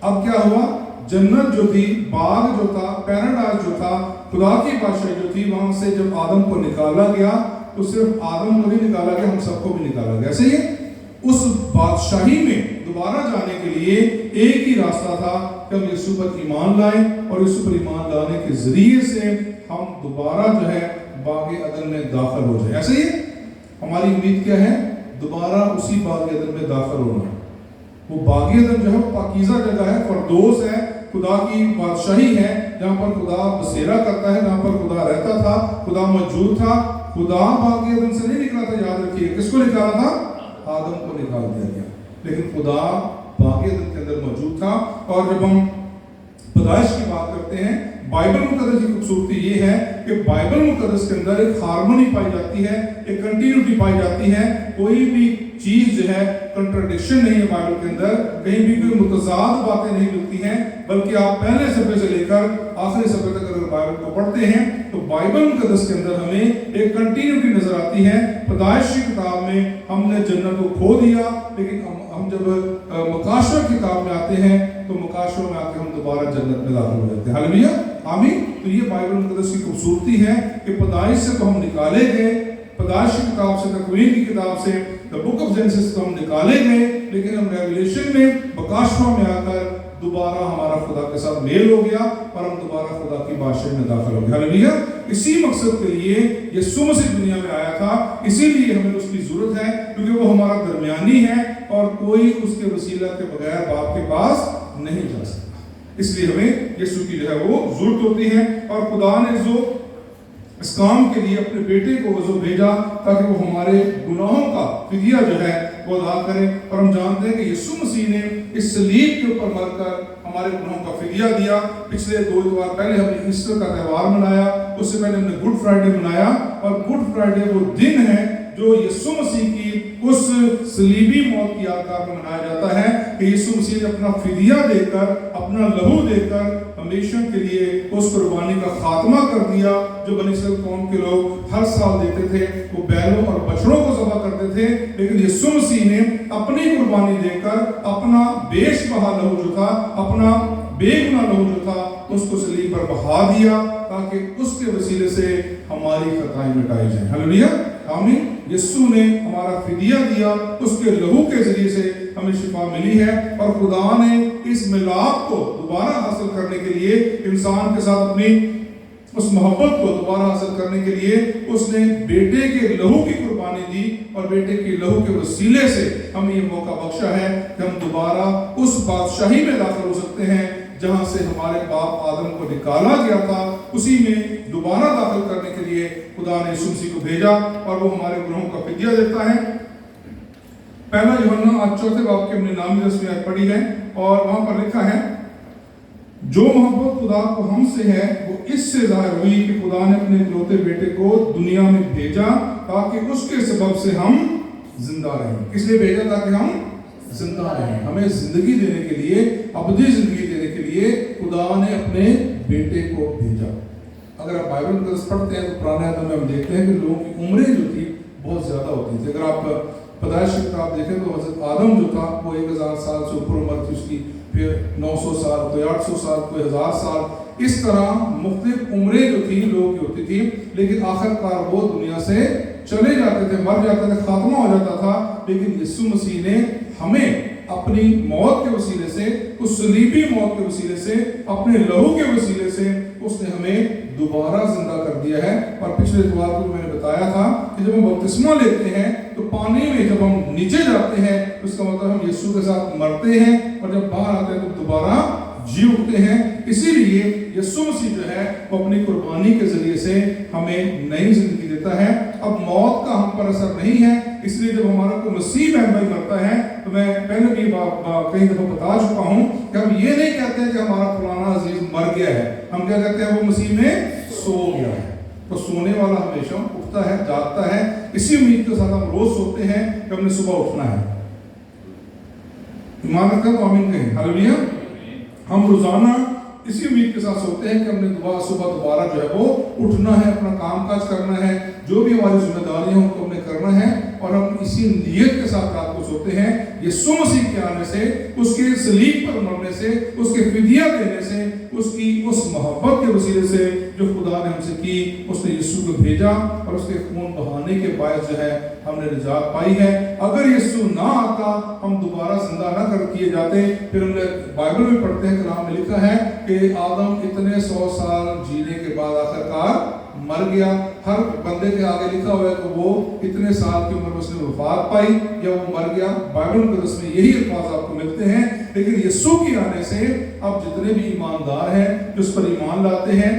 اب کیا ہوا؟ جنت جو تھی، باغ جو تھا، پیراڈائز جو تھا، خدا کی بادشاہی جو تھی، وہاں سے جب آدم کو نکالا گیا تو صرف آدم کو نہیں نکالا گیا، ہم سب کو بھی نکالا گیا. ایسے ہی ہے. اس بادشاہی میں دوبارہ جانے کے لیے ایک ہی راستہ تھا کہ ہم یسوع پر ایمان لائیں اور یسوع پر ایمان لانے کے ذریعے سے ہم دوبارہ جو ہے باغ عدن میں داخل ہو جائیں. ایسے ہی ہماری امید کیا ہے؟ دوبارہ اسی باغ عدن میں داخل ہونا. وہ باغ عدن جو ہے وہ پاکیزہ جگہ ہے، فردوس ہے، خدا کی بادشاہی ہے جہاں پر خدا بسیرا کرتا ہے، جہاں پر خدا رہتا تھا، خدا موجود تھا. خدا باغ عدن سے نہیں نکلا تھا. یاد رکھیے کس کو نکالا تھا؟ آدم کو نکال دیا گیا. لیکن خدا باغ عدن کے اندر موجود تھا. اور جب ہم پیدائش کی بات کرتے ہیں، بائبل مقدس کی خوبصورتی یہ ہے کہ بائبل مقدس کے اندر ایک ہارمونی پائی جاتی ہے، ایک کنٹینیوٹی پائی جاتی ہے. کوئی بھی چیز جو ہے کنٹرڈکشن نہیں ہے بائبل کے اندر. کہیں بھی کوئی متضاد باتیں نہیں ملتی ہیں، بلکہ آپ پہلے صفحے سے لے کر آخری صفحے تک اگر بائبل کو پڑھتے ہیں تو بائبل مقدس کے اندر ہمیں ایک کنٹینیوٹی نظر آتی ہے. پیدائش کی کتاب میں ہم نے جنت کو کھو دیا، لیکن ہم جب مکاشوہ کی کتاب میں آتے ہیں تو مکاشوہ میں آ کے ہم دوبارہ جنت میں داخل ہو جاتے ہیں. ہاللیلویہ. آمین. تو یہ بائبل مقدس کی خوبصورتی ہے کہ پیدائش سے تو ہم نکالے گئے، پیدائش کی کتاب سے، تکوین کی کتاب سے، دا بک آف جینیسس تو ہم نکالے گئے، لیکن ہم ریویلیشن میں مکاشوہ میں آ کر دوبارہ ہمارا خدا کے ساتھ میل ہو گیا اور ہم دوبارہ خدا کی بادشاہی میں داخل ہو گئے. ہاللیلویہ. اسی مقصد کے لیے یسوع مسیح دنیا میں آیا تھا. اسی لیے ہمیں اس کی ضرورت ہے کیونکہ وہ ہمارا درمیانی ہے اور کوئی اس کے وسیلہ کے بغیر باپ کے پاس نہیں جا سکتا. اس لیے ہمیں یسوع کی جو ہے وہ ضرورت ہوتی ہے. اور خدا نے جو اس کام کے لیے اپنے بیٹے کو بھیجا تاکہ وہ ہمارے گناہوں کا فدیہ جو ہے वो अदा करें। और हम जानते हैं कि यीशु मसीह ने इस सलीब के ऊपर मरकर हमारे गुनाहों का फिदिया दिया। पिछले 2 इतवार पहले हमने ईस्टर का त्यौहार मनाया, उससे पहले हमने गुड फ्राइडे मनाया। और गुड फ्राइडे वो दिन है जो यीशु मसीह की उस सलीबी मौत की यादगार में मनाया जाता है कि यीशु मसीह ने अपना फिदिया देकर, अपना लहू देकर हमेशा के लिए उस कुर्बानी का खात्मा कर दिया जो बनी इस्राएल कौम के लोग हर साल देते थे। वो बैलों और बछड़ों को ज़बह करते थे, लेकिन यीशु मसीह ने अपनी कुर्बानी देकर अपना बेशबहा लहू जो था, अपना बेगुनाह लहू जो था, उसको सलीब पर बहा दिया ताकि उसके वसीले से हमारी खताएं मिटाई जाएं। हालेलुया, आमीन। यीशु ने हमारा फिदिया दिया, उसके लहू के जरिए से हमें शिफा मिली है। और खुदा ने इस मिलाप को दोबारा हासिल करने के लिए, इंसान के साथ अपनी उस मोहब्बत को दोबारा हासिल करने के लिए उसने बेटे के लहू की कुर्बानी दी। और बेटे के लहू के वसीले से हमें ये मौका बख्शा है कि हम दोबारा उस बादशाही में दाखिल हो सकते हैं जहां से हमारे बाप आदम को निकाला गया था। उसी में दोबारा दाखिल करने के लिए खुदा ने यीशु मसीह को भेजा और वो हमारे गुनाहों का फिदिया देता है। पहला यूहन्ना 4 बाब के हमने 9वीं 10वीं आयत पढ़ी है और वहां पर लिखा है, जो मोहब्बत खुदा को हमसे है वो इससे जाहिर हुई कि खुदा ने अपने इकलौते बेटे को दुनिया में भेजा ताकि उसके सबब से हम जिंदा रहें। किस लिए भेजा? ताकि हम जिंदा रहें। हमें जिंदगी देने के लिए, अबदी जिंदगी देने के लिए खुदा ने अपने बेटे को भेजा। अगर आप बाइबल मुकद्दस पढ़ते हैं तो पुराने आदम में हम देखते हैं कि लोगों की उम्रें जो थी बहुत ज्यादा होती थी। अगर आप पैदाइश की किताब देखें तो हज़रत आदम जो था वो 1000 साल से ऊपर उम्र थी उसकी, फिर 900 साल, कोई 800 साल, कोई 1000 साल, इस तरह मुख्तलिफ उम्रें जो थी लोगों की होती थी। लेकिन आखिरकार वो दुनिया से चले जाते थे, मर जाते थे, खात्मा हो जाता था। लेकिन यीशु मसीह ने हमें अपनी मौत के वसीले से, उस सलीबी मौत के वसीले से, अपने लहू के वसीले से उसने हमें दोबारा जिंदा कर दिया है। और पिछले इतवार को मैंने बताया था कि जब हम बपतिस्मा लेते हैं तो पानी में जब हम नीचे जाते हैं तो उसका मतलब हम यीशु के साथ मरते हैं और जब बाहर आते हैं तो दोबारा जी उठते हैं। इसीलिए यीशु मसीह जो है वो अपनी कुर्बानी के जरिए से हमें नई जिंदगी देता है। अब मौत का हम पर असर नहीं है, इसलिए जब हमारा कोई मसीह में भाई मरता है तो मैं पहले भी कई दफा बता चुका हूं कि हम ये नहीं कहते हैं कि हमारा फलाना अजीज मर गया है, हम क्या कहते हैं? वो मसीह में सो गया है। तो सोने वाला हमेशा उठता है, जागता है। इसी उम्मीद के साथ हम रोज सोते हैं कि हमने सुबह उठना है। ईमान रखते हैं तो आमीन कहें। हालेलुया। हम रोजाना इसी उम्मीद के साथ सोते हैं कि हमने सुबह दोबारा जो है वो उठना है, अपना कामकाज करना है, जो भी हमारी जिम्मेदारियां हैं उनको हमने करना है। और हम इसी नियत के साथ रात को सोते हैं। यीशु मसीह के आने से, उसके सलीब पर मरने से, उसके फिदिया देने से, उसकी उस मोहब्बत के वसीले से जो खुदा ने हमसे की, उसने यीशु को भेजा और उसके खून बहाने के बायस जो है हमने निजात पाई है। अगर यीशु ना आता, हम दोबारा जिंदा ना कर किए जाते। फिर हमने बाइबल में पढ़ते हैं, कलाम में लिखा है कि आदम इतने 100 साल जीने के बाद आखिरकार मर गया। हर बंदे के आगे लिखा हुआ है कि वो इतने साल की उम्र में उसने वफात पाई या वो मर गया। बाइबल मुकद्दस में यही अल्फाज आपको मिलते हैं। लेकिन यीशु के आने से अब जितने भी ईमानदार हैं, जो उस पर ईमान लाते हैं,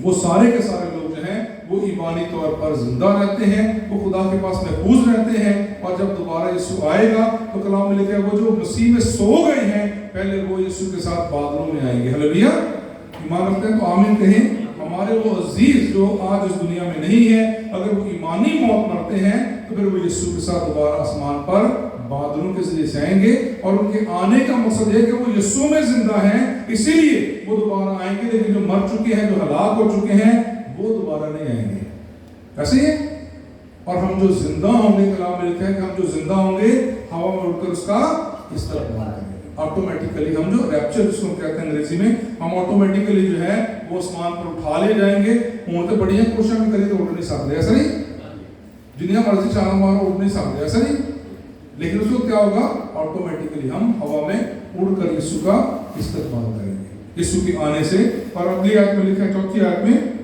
वो सारे के सारे लोग जो हैं वो ईमानी तौर पर जिंदा रहते हैं, वो खुदा के पास महफूज रहते हैं। और जब दोबारा यीशु आएगा तो कलाम में लिखा है वो जो मसीह में सो गए हैं पहले वो यीशु के साथ बादलों में आएंगे। हालेलुया। ईमान रखते हैं तो आमीन कहें। हमारे वो अजीज जो आज इस दुनिया में नहीं है, अगर वो ईमानी मौत मरते हैं तो फिर वो यीशु के साथ दोबारा आसमान पर बादलों के जरिए से आएंगे। और उनके आने का मकसद है कि वो यीशु में जिंदा हैं, इसीलिए वो दोबारा आएंगे। लेकिन जो मर चुके हैं, जो हलाक हो चुके हैं, वो दोबारा नहीं आएंगे। ऐसे ही और हम जो जिंदा होंगे, कलाम में लिखा है कि हम जो जिंदा होंगे हवा में उड़कर उसका इस्तेमाल करेंगे। ऑटोमेटिकली हम जो रैप्चर जिसको कहते हैं अंग्रेजी में, हम ऑटोमेटिकली जो है वो आसमान पर उठा ले जाएंगे। उड़ते बढ़िया कोशिश भी करें तो उड़ नहीं सकते, ऐसा नहीं? जिन्हें मर्जी छाला मारो उड़ नहीं सकते, ऐसा नहीं? लेकिन उसको क्या होगा? ऑटोमेटिकली हम हवा में उड़कर यीशु का इस्तेमाल करेंगे यीशु के आने से। और अगली आयत में लिखा है, 4थी आयत में,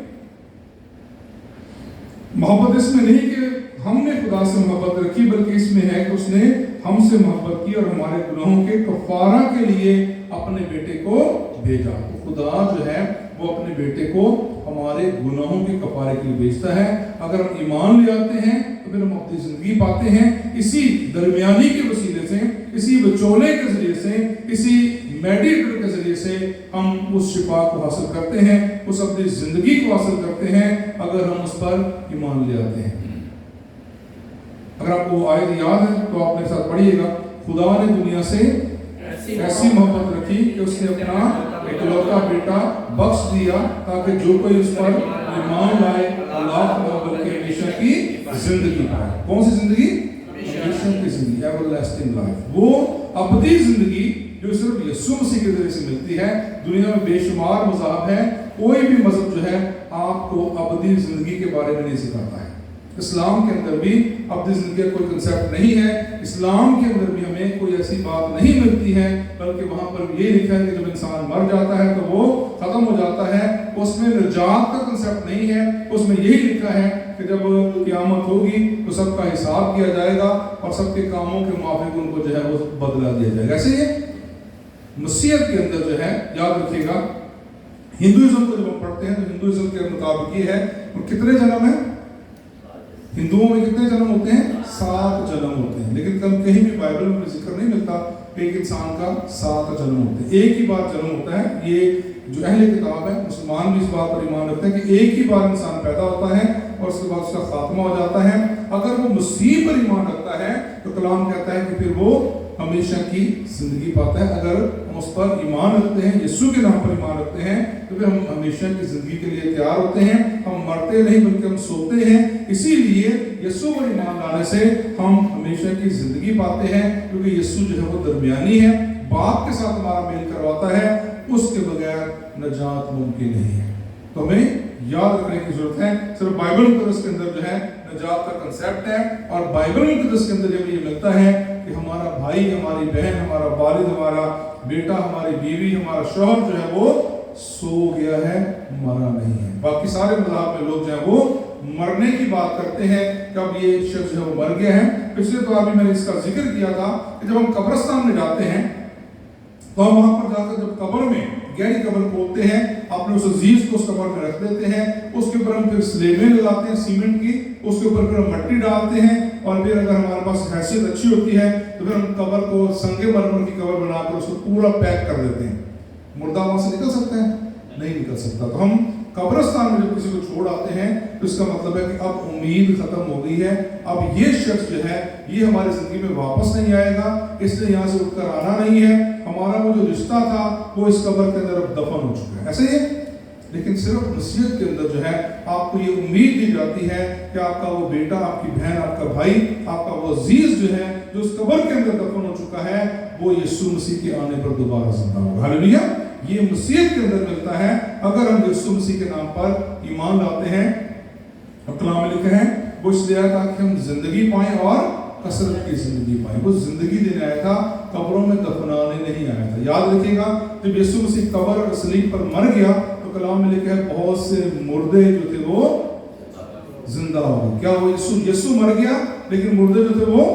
मोहब्बत इसमें नहीं कि हमने खुदा से मोहब्बत रखी, बल्कि इसमें है कि उसने हमसे मोहब्बत की और हमारे गुनाहों के कफारा के लिए अपने बेटे को भेजा। तो खुदा जो है वो अपने बेटे को हमारे गुनाहों के कफारे के लिए भेजता है। अगर हम ईमान ले आते हैं तो फिर हम अपनी जिंदगी पाते हैं। इसी दरमियानी के वसीले से, इसी विचोले के जरिए से, इसी मेडिएटर के जरिए से हम उस शिफा को हासिल करते हैं, उस अपनी जिंदगी को हासिल करते हैं, अगर हम उस पर ईमान ले आते हैं। अगर आपको आयत याद है तो आप मेरे साथ पढ़िएगा। खुदा ने दुनिया से ऐसी मोहब्बत रखी कि उसने अपना इकलौता बेटा बख्श दिया ताकि जो कोई उस पर ईमान लाए लाख बल्कि हमेशा की जिंदगी पाए। कौन सी जिंदगी? हमेशा की जिंदगी, एवरलास्टिंग लाइफ। वो अबदी जिंदगी जो सिर्फ यीशु मसीह के जरिए से मिलती है। दुनिया में बेशुमार मज़हब है, कोई भी मज़हब जो है आपको अबदी जिंदगी के बारे में नहीं सिखाता है। इस्लाम के अंदर भी अबदी जिंदगी का कोई कंसेप्ट नहीं है। इस्लाम के अंदर भी हमें कोई ऐसी बात नहीं मिलती है, बल्कि वहां पर ये लिखा है कि जब इंसान मर जाता है तो वो खत्म हो जाता है। उसमें निजात का कंसेप्ट नहीं है। उसमें यही लिखा है कि जब क़यामत होगी तो सबका हिसाब किया जाएगा और सबके कामों के मुताबिक उनको जो है वो बदला दिया जाएगा। ऐसे ही मसीहत के अंदर जो है, याद रखिएगा, हिंदुइज्म को जब हम पढ़ते हैं तो हिंदुइज्म के मुताबिक ये है कितने जन्म है? हिंदुओं में कितने जन्म होते हैं? 7 जन्म होते हैं। लेकिन कहीं भी बाइबल में जिक्र नहीं मिलता एक इंसान का 7 जन्म होते हैं। एक ही बार जन्म होता है। ये जो अहले किताब है मुसलमान भी इस बात पर ईमान रखते हैं कि एक ही बार इंसान पैदा होता है और उसके बाद उसका खात्मा हो जाता है। अगर वो मसीह पर ईमान रखता है तो कलाम कहता है कि फिर वो हमेशा की जिंदगी पाता है। अगर हम उस पर ईमान रखते हैं, यीशु के नाम पर ईमान रखते हैं, तो फिर हम हमेशा की जिंदगी के लिए तैयार होते हैं। हम मरते नहीं बल्कि हम सोते हैं। इसीलिए यीशु पर ईमान लाने से हम हमेशा की जिंदगी पाते हैं, क्योंकि यीशु जो है वो दरमियानी है, बाप के साथ हमारा मेल करवाता है। उसके बगैर नजात मुमकिन नहीं है। तो हमें याद रखने की जरूरत है। सिर्फ बाइबल मुकद्दस के अंदर जो है नजात का कंसेप्ट है, और बाइबल मुकद्दस के अंदर जब ये मिलता है कि हमारा भाई, हमारी बहन, हमारा वालिद, हमारा बेटा, हमारी बीवी, हमारा शौहर जो है वो सो गया है, मरा नहीं है। बाकी सारे मज़हब में लोग जो है वो मरने की बात करते हैं कि अब ये शख्स जो है वो मर गया है। पिछले तो अभी मैंने इसका जिक्र किया था कि जब हम कब्रिस्तान में जाते हैं तो हम वहां पर जाकर जब कब्र में गहरी कब्र खोदते हैं, अपने उस अजीज को उस कब्र में रख देते हैं। उसके ऊपर हम फिर स्लेबें लगाते हैं सीमेंट की, उसके ऊपर फिर हम मट्टी डालते हैं, और फिर अगर हमारे पास हैसियत अच्छी होती है तो फिर हम कब्र को संगे मरमर की कब्र बनाकर उसको पूरा पैक कर देते हैं। मुर्दा वहां से निकल सकता है? नहीं निकल सकता। तो हम कब्रिस्तान में जब किसी को छोड़ आते हैं तो इसका मतलब है कि अब उम्मीद खत्म हो गई है। अब ये शख्स जो है ये हमारी जिंदगी में वापस नहीं आएगा, इसने यहाँ से उठकर आना नहीं है। हमारा वो जो रिश्ता था वो इस कब्र के अंदर अब दफन हो चुका है। ऐसे ही लेकिन सिर्फ नसीहत के अंदर जो है आपको ये उम्मीद दी जाती है कि आपका वो बेटा, आपकी बहन, आपका भाई, आपका वो अजीज जो है जो उस कब्र के अंदर दफन हो चुका है, वो यीशु मसीह के आने पर दोबारा जिंदा होगा। हालेलुया। ये मसीहत के अंदर मिलता है अगर हम यीशु मसीह के नाम पर ईमान लाते हैं। और कलाम में लिखा है वो इसलिए आया ताकि हम जिंदगी पाएं और कसरत की जिंदगी पाएं। वो जिंदगी देने आया था, कब्रों में दफनाने नहीं आया था। याद रखिएगा जब यीशु मसीह कब्र और सलीब पर मर गया तो कलाम में लिखा है बहुत से मुर्दे जो थे वो जिंदा हो गए। क्या वो यीशु मर गया लेकिन मुर्दे जो थे वो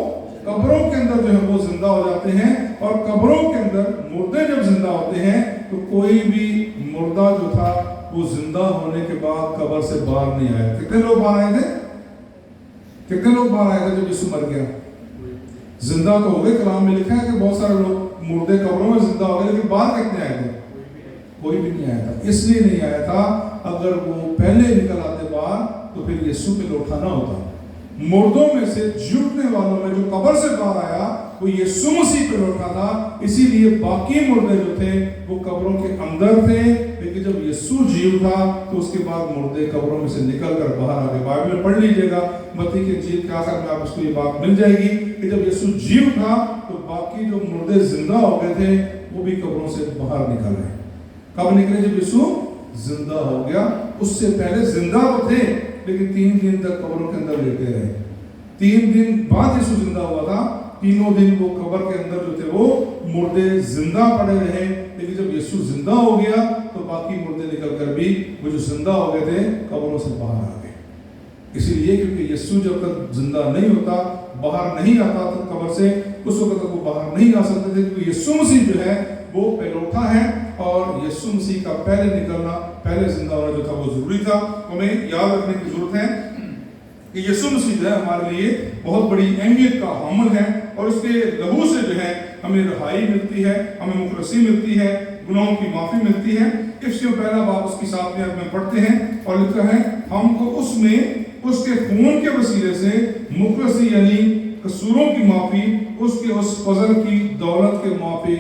कब्रों के अंदर जो है वो जिंदा हो जाते हैं। और कब्रों के अंदर मुर्दे जब जिंदा होते हैं तो कोई भी मुर्दा जो था वो जिंदा होने के बाद कब्र से बाहर नहीं आया। कितने लोग बाहर आए थे? कितने लोग बाहर आए थे जब यीशु मर गया? जिंदा तो हो गए। कलाम में लिखा है कि बहुत सारे लोग मुर्दे कब्रों में जिंदा हो गए, लेकिन बाहर कितने आए थे? कोई भी नहीं आया था। इसलिए नहीं आया था, अगर वो पहले निकल आते बाहर तो फिर यीशु पे लौटाना होता। मुर्दों में से जुटने वालों में जो कब्र से बाहर आया वो यीशु मसीह पे लौटा था। इसीलिए बाकी मुर्दे जो थे वो कब्रों के अंदर थे, लेकिन जब यीशु जीव था तो उसके बाद मुर्दे कब्रों में से निकल कर बाहर आ गए। बाइबल में पढ़ लीजिएगा, मत्ती के इंजील के आखिर में आपको ये बात मिल जाएगी कि जब यीशु जीव था तो बाकी जो मुर्दे जिंदा हो गए थे वो भी कब्रों से बाहर निकल गए। कब निकले? जब यीशु जिंदा हो गया। उससे पहले जिंदा तो थे लेकिन 3 दिन तक कब्रों के अंदर लेटे रहे। 3 दिन बाद यीशु जिंदा हुआ था। 3 दिन वो कब्र के अंदर जो थे वो मुर्दे जिंदा पड़े रहे। लेकिन जब यीशु जिंदा हो गया तो बाकी मुर्दे निकल कर भी वो जो जिंदा हो गए थे कब्रों से बाहर आ गए। इसीलिए क्योंकि यीशु जब तक जिंदा नहीं होता, बाहर नहीं आता तो कब्र से, उस वक्त तक वो बाहर नहीं आ सकते थे, क्योंकि यीशु मसीह जो है वो पहलौठा है और यीशु मसीह का पहले निकलना, पहले जिंदा होना जो था वो जरूरी था। हमें याद रखने की जरूरत है कि यीशु मसीह जो है हमारे लिए बहुत बड़ी अहमियत का हामिल है और उसके लहू से जो है हमें रहाई मिलती है, हमें मुखलसी मिलती है, गुनाहों की माफी मिलती है। इफ्सियों पहला बाब उसकी 7वीं आयत में पढ़ते हैं और लिखा है हमको उसमें उसके खून के वसीले से मुखलसी यानी कसूरों की माफी, उसके उस फजल की दौलत के माफी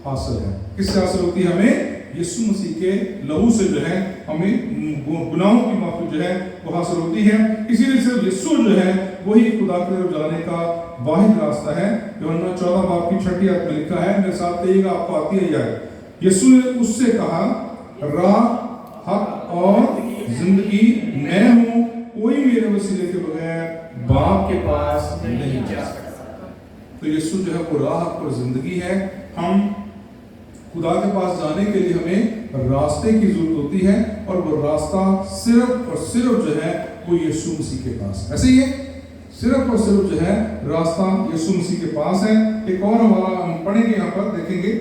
हासिल है। किससे हासिल होती है? हमें यीशु मसीह के लहू से जो है हमें गुनाहों की माफी जो है वो हासिल होती है। इसीलिए सिर्फ यीशु जो है वही खुदा की तरफ जाने का वाहिद रास्ता है। यूहन्ना 14 बाब की 6ठी आयत में लिखा है, मेरे साथ कहिएगा आपको आती है आयत। यीशु ने उससे कहा राह, हक और जिंदगी मैं हूँ, कोई मेरे वसीले के बगैर बाप के पास नहीं जा सकता। तो यीशु जो है वो राह, हक और जिंदगी है। हम खुदा के पास जाने के लिए हमें रास्ते की जरूरत होती है और वो रास्ता सिर्फ और सिर्फ जो है वो यीशु मसीह के पास। ऐसे ही है, सिर्फ और सिर्फ जो है रास्ता यीशु मसीह के पास है। एक और हमारा हम पढ़ेंगे, यहाँ पर देखेंगे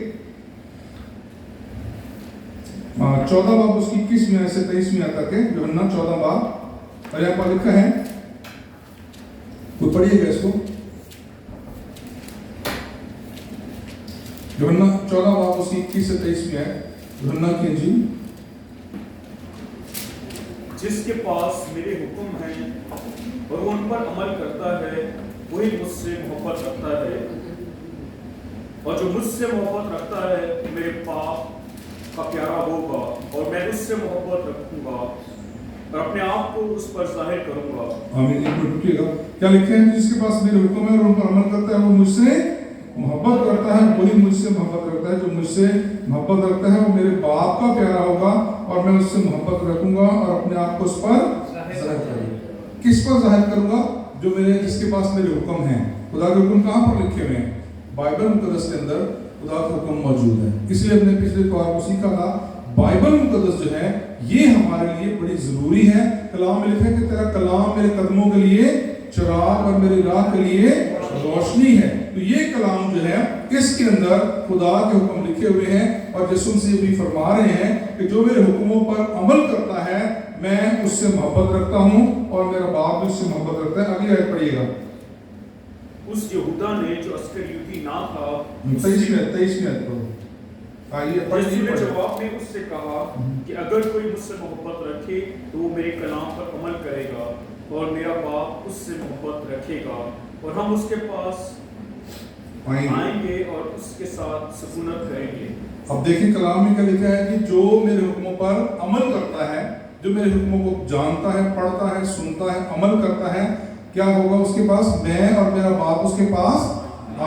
14 बाब उसकी 21 से 23 तक है। यूहन्ना 14 बाब और यहाँ पर लिखा है, तो पढ़िएगा इसको। यूहन्ना 14 बाब उसकी 21 से 23 में है। यूहन्ना की इंजील। जिसके पास मेरे हुक्म हैं और उन पर अमल करता है वही मुझसे मोहब्बत रखता है, और जो मुझसे मोहब्बत रखता है मेरे बाप का प्यारा होगा और मैं उससे मोहब्बत रखूंगा और अपने आप को उस पर जाहिर करूंगा। आमीन। एक मिनट रुकिएगा, क्या लिखे हैं? जिसके पास मेरे हुक्म है और उन पर अमल करता है वो मुझसे मोहब्बत करता है, वही मुझसे मोहब्बत करता है। जो मुझसे मोहब्बत रखता है वो मेरे बाप का प्यारा होगा और मैं उससे मोहब्बत रखूंगा और अपने आप को उस पर जाहिर करूंगा। किस पर जाहिर करूंगा? जो मेरे, जिसके पास मेरे हुक्म हैं। खुदा के हुक्म कहाँ पर लिखे हुए हैं? बाइबल मुकद्दस के अंदर खुदा का हुक्म मौजूद है। इसलिए हमने पिछले त्योहार को सीखा था, बाइबल मुकद्दस जो है ये हमारे लिए बड़ी जरूरी है। कलाम में लिखा है कि तेरा कलाम मेरे कदमों के लिए चिराग और मेरी राह के लिए रोशनी है। तो ये कलाम जो है इसके अंदर खुदा के हुक्म लिखे हुए हैं और यीशु मसीह भी फरमा रहे हैं कि जो मेरे हुक्मों पर अमल करता है मैं उससे मोहब्बत रखता हूँ और मेरा बाप भी उससे मोहब्बत रखता है। अगली आयत पढ़िएगा। उस यहूदा ने जो अस्करियोती ना था 23 में पढ़ो। आइए यीशु ने जवाब में उससे कहा कि अगर कोई मुझसे मोहब्बत रखे तो वो मेरे कलाम पर अमल करेगा और मेरा बाप उससे मोहब्बत रखेगा और हम उसके पास आएंगे और उसके साथ सुकूनत करेंगे। अब देखिए कलाम में क्या लिखा है कि जो मेरे हुक्मों पर अमल करता है, जो मेरे हुक्मों को जानता है, पढ़ता है, सुनता है, अमल करता है, क्या होगा उसके पास? मैं और मेरा बाप उसके पास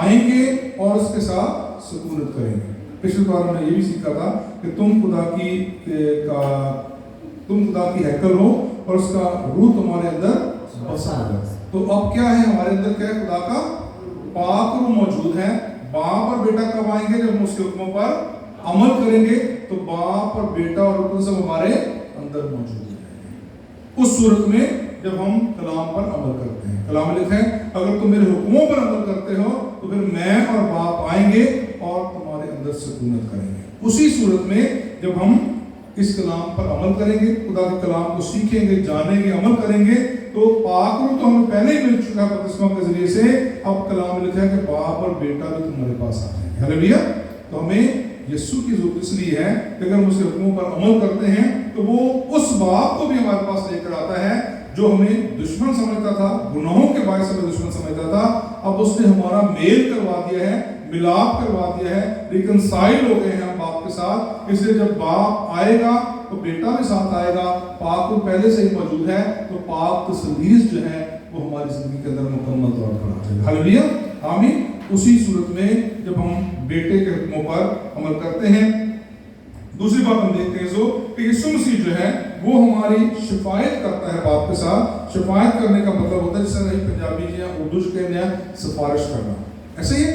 आएंगे और उसके साथ सुकूनत करेंगे। पिछले बार हमने ये भी सीखा था कि तुम खुदा की हैकल हो और उसका रूह तुम्हारे अंदर बसा होगा। तो अब क्या है हमारे अंदर? क्या है? खुदा का पाक रूह मौजूद है। बाप और बेटा कब आएंगे? जब हम उसके हुक्मों पर अमल करेंगे तो बाप और बेटा और रूह सब हमारे अंदर मौजूद है। उस सूरत में जब हम कलाम पर अमल करते हैं, कलाम में लिखा है अगर तुम मेरे हुक्मों पर अमल करते हो तो फिर मैं और बाप आएंगे और तुम्हारे अंदर सुकूनत करेंगे। उसी सूरत में जब हम इस कलाम पर अमल करेंगे, खुदा के कलाम को सीखेंगे, जानेंगे, अमल करेंगे, तो पाक रूह तो हमें पहले ही मिल चुका है बपतिस्मा के जरिए से। अब कलाम में लिखा है कि बाप और बेटा भी तुम्हारे पास आ जाएंगे। हालेलुया। तो हमें यीशु की जरूरत इसलिए है कि अगर हम उसके हुक्मों पर अमल करते हैं तो वो उस बाप को भी हमारे पास लेकर आता है जो हमें दुश्मन समझता था, गुनाहों के बायस हमें दुश्मन समझता था। अब उसने हमारा मेल करवा दिया है, मिलाप करवा दिया है, रिकंसाइल हो गए हैं हम बाप के साथ। इसलिए जब बाप आएगा तो बेटा भी साथ आएगा। पाक को पहले से ही मौजूद है तो पाक तस्वीर जो है वो हमारी जिंदगी के अंदर मुकम्मल तौर पर आ जाएगा। हालेलुया, आमीन। उसी सूरत में जब हम बेटे के हुक्मों पर अमल करते हैं, दूसरी बात हम देखते हैं जो कि यीशु मसीह जो है वो हमारी शिफायत करता है बाप के साथ। शिफायत करने का मतलब होता है, जैसे नहीं पंजाबी या उर्दू जो कहते हैं सिफारिश करना, ऐसे ही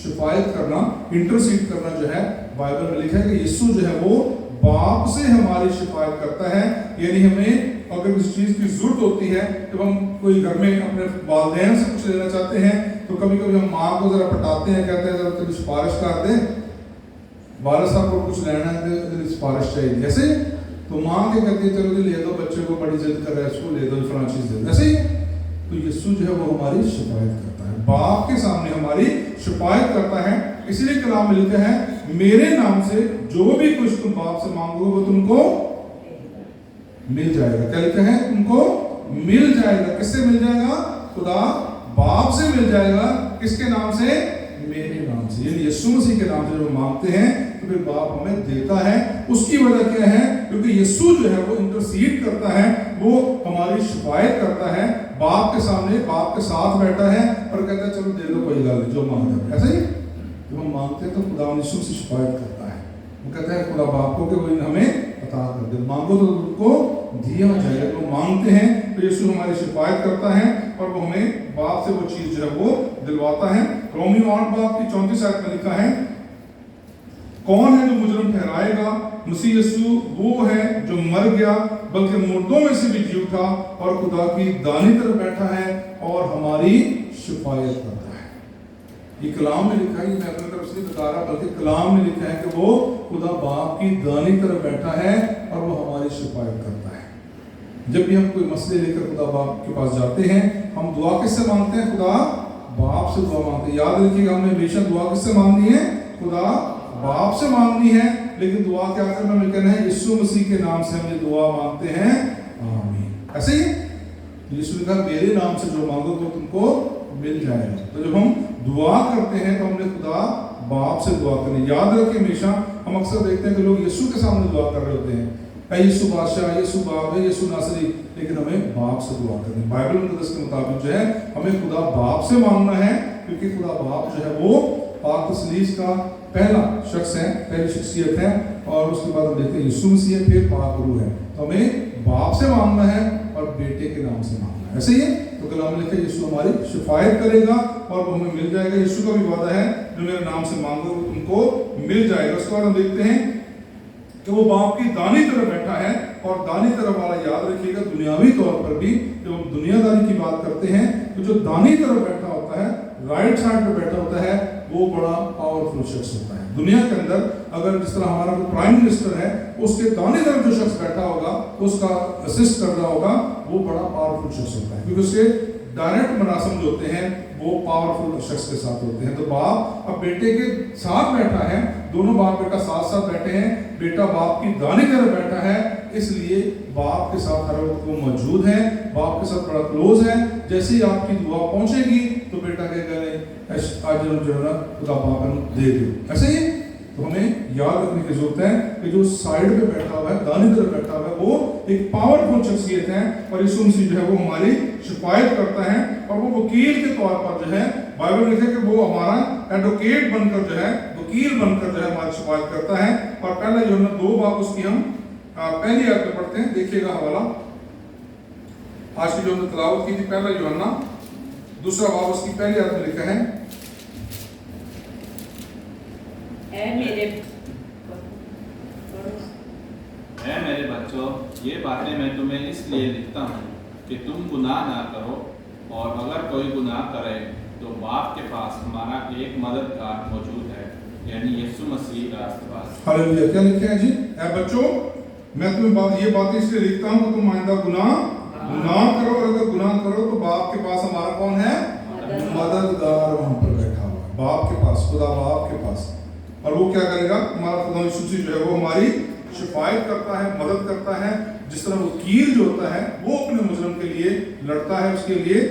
शिफायत करना, इंटरसीड करना जो है बाइबल में लिखा है कि यीशु जो है वो बाप से हमारी शिफायत करता है। यानी हमें अगर किसी चीज की जरूरत होती है, जब हम कोई घर में अपने वालिदैन से कुछ लेना चाहते हैं तो कभी कभी हम माँ को जरा पटाते हैं, कहते हैं जरा तेरी सिफारिश कर दे, والد صاحب کو کچھ لینا ہے تو سفارش چاہیے ایسے ہی. تو ماں کے کہتی ہے چلو جی لے دو, بچے کو بڑی ضد کر رہا ہے اس کو لے دو فلاں چیز دے دو ایسے ہی. تو یسوع جو ہے وہ ہماری شفاعت کرتا ہے, باپ کے سامنے ہماری شفاعت کرتا ہے. اسی لیے کلام میں لکھا ہے میرے نام سے جو بھی کچھ تم باپ سے مانگو گے وہ تم کو مل جائے گا. کیا لکھا ہے؟ تم کو مل جائے گا. کس سے مل جائے گا؟ خدا باپ سے مل جائے گا. کس کے نام سے؟ میرے نام سے. یعنی یسوع مسیح کے نام سے جو مانگتے ہیں تو پھر باپ ہمیں دیتا ہے. اس کی وجہ کیا ہے؟ کیونکہ یسوع جو ہے وہ انٹرسیڈ کرتا ہے, وہ ہماری شفاعت کرتا ہے باپ کے سامنے, باپ کے ساتھ بیٹھا ہے اور کہتا ہے چلو دے دو کوئی گل نہیں جو مانگتے ہیں. ایسا ہی جب ہم مانگتے ہیں تو خدا یسوع سے شفاعت کرتا ہے. وہ کہتا ہے خدا باپ کو کہ وہ ہمیں عطا کر دے, مانگو تو تم کو دیا جائے گا. تو مانگتے ہیں تو یسوع ہماری شفاعت کرتا ہے اور وہ ہمیں باپ سے وہ چیز جو ہے وہ دلواتا ہے. رومیو 8 باب کی 34 آیت میں لکھا ہے کون ہے جو مجرم ٹھہرائے گا؟ مسیح یسوع وہ ہے جو مر گیا بلکہ مردوں میں سے بھی جی اٹھا اور خدا کی دائیں طرف بیٹھا ہے اور ہماری شفاعت کرتا ہے. یہ کلام میں لکھا ہے, میں اپنے طرف سے بتا رہا بلکہ کلام میں لکھا ہے کہ وہ خدا باپ کی دائیں طرف بیٹھا ہے اور وہ ہماری شفاعت کرتا ہے. جب بھی ہم کوئی مسئلے لے کر خدا باپ کے پاس جاتے ہیں ہم دعا کس سے مانگتے ہیں؟ خدا باپ سے دعا مانگتے ہیں. یاد رکھیے گا ہم نے ہمیشہ دعا کس سے مانگنی ہے؟ خدا باپ سے مانگنی ہے. لیکن دعا کے آخر میں ہمیں کہنا ہے یسوع مسیح کے نام سے ہم یہ دعا مانگتے ہیں, آمین. ایسے ہی یسوع نے کہا میرے نام سے جو مانگو تو تم کو مل جائے گا. تو جب ہم دعا کرتے ہیں تو ہم نے خدا باپ سے دعا کرنی. یاد رکھیں ہمیشہ ہم اکثر دیکھتے ہیں کہ لوگ یسوع کے سامنے دعا کر رہے ہوتے ہیں, اے یسوع بادشاہ, اے یسوع باپ, اے یسوع ناصری, لیکن ہمیں باپ سے دعا کرنی. بائبل مقدس کے مطابق جو ہے ہمیں خدا باپ سے مانگنا ہے کیونکہ خدا باپ جو ہے وہ پاک تثلیث کا پہلا شخص ہے, پہلی شخصیت ہے, اور اس کے بعد ہم دیکھتے ہیں یسوع مسیح ہے, پھر پاک روح ہے. تو ہمیں باپ سے مانگنا ہے اور بیٹے کے نام سے مانگنا ہے. ایسے ہی ہے تو کلام میں لکھا ہے یسوع ہماری شفاعت کرے گا اور وہ ہمیں مل جائے گا. یسوع کا بھی وعدہ ہے جو میرے نام سے مانگو وہ تم کو مل جائے گا. اس کے بعد ہم دیکھتے ہیں کہ وہ باپ کی دائیں طرف بیٹھا ہے, اور دائیں طرف والا یاد رکھیے گا دنیاوی طور پر بھی جب ہم دنیا داری کی بات کرتے ہیں تو جو دائیں طرف بیٹھا ہوتا ہے, رائٹ سائڈ پہ بیٹھا ہوتا ہے, وہ بڑا پاورفل شخص ہوتا ہے. دنیا کے اندر اگر جس طرح ہمارا کوئی پرائم منسٹر ہے اس کے دائیں طرف جو شخص بیٹھا ہوگا اس کا اسسٹ کر رہا ہوگا وہ بڑا پاورفل شخص ہوتا ہے کیونکہ اس کے ڈائریکٹ مراسم جو ہوتے ہیں وہ پاورفل شخص کے ساتھ ہوتے ہیں. تو باپ اب بیٹے کے ساتھ بیٹھا ہے, دونوں باپ بیٹا ساتھ ساتھ بیٹھے ہیں, بیٹا باپ کی دائیں طرف بیٹھا ہے, اس لیے باپ کے ساتھ ہر وقت وہ موجود ہے, باپ کے ساتھ بڑا کلوز ہے. جیسے ہی آپ کی دعا پہنچے گی تو بیٹا کہے گا آج جو ہے نا خدا باپ دے دو. ایسے ہی تو ہمیں یاد رکھنے کی ضرورت ہے کہ جو سائڈ پہ بیٹھا ہوا ہے, دائیں طرف بیٹھا ہوا ہے, وہ ایک پاورفل شخصیت ہے اور یسوع مسیح جو ہے وہ ہماری شفاعت کرتا ہے. اور وہ وکیل کے طور پر جو ہے بائبل میں لکھا ہے کہ وہ ہمارا ایڈوکیٹ بن کر جو ہے, وکیل بن کر جو ہے ہماری شفاعت کرتا ہے. اور پہلا یوحنا 2 باب اس کی ہم پہلی آیت میں پڑھتے ہیں, دیکھیے گا حوالہ آج کی جو ہم نے تلاوت کی تھی. پہلا یوحنا 2 باب اس کی پہلی آیت میں لکھا ہے اے میرے بچوں, یہ باتیں میں تمہیں اس لیے لکھتا ہوں کہ تم گناہ نہ کرو, اور اگر کوئی گناہ کرے تو باپ کے پاس ہمارا ایک مددگار موجود ہے, یعنی یسوع مسیح راست باز. ہاللیلویہ. کیا لکھا ہے جی؟ اے بچوں میں تمہیں یہ باتیں اس لیے لکھتا ہوں کہ تم آئندہ گناہ کرو, اور اگر گناہ کرو تو باپ کے پاس ہمارا کون ہے؟ مددگار وہاں پر بیٹھا ہوا ہے, باپ کے پاس, خدا باپ کے پاس. اور وہ کیا کرے گا؟ ہمارا خدا یسوع مسیح جو ہے وہ ہماری شفاعت کرتا ہے, مدد کرتا ہے. جس طرح وکیل جو ہوتا ہے وہ اپنے مجرم کے لیے لڑتا ہے, اس کے لیے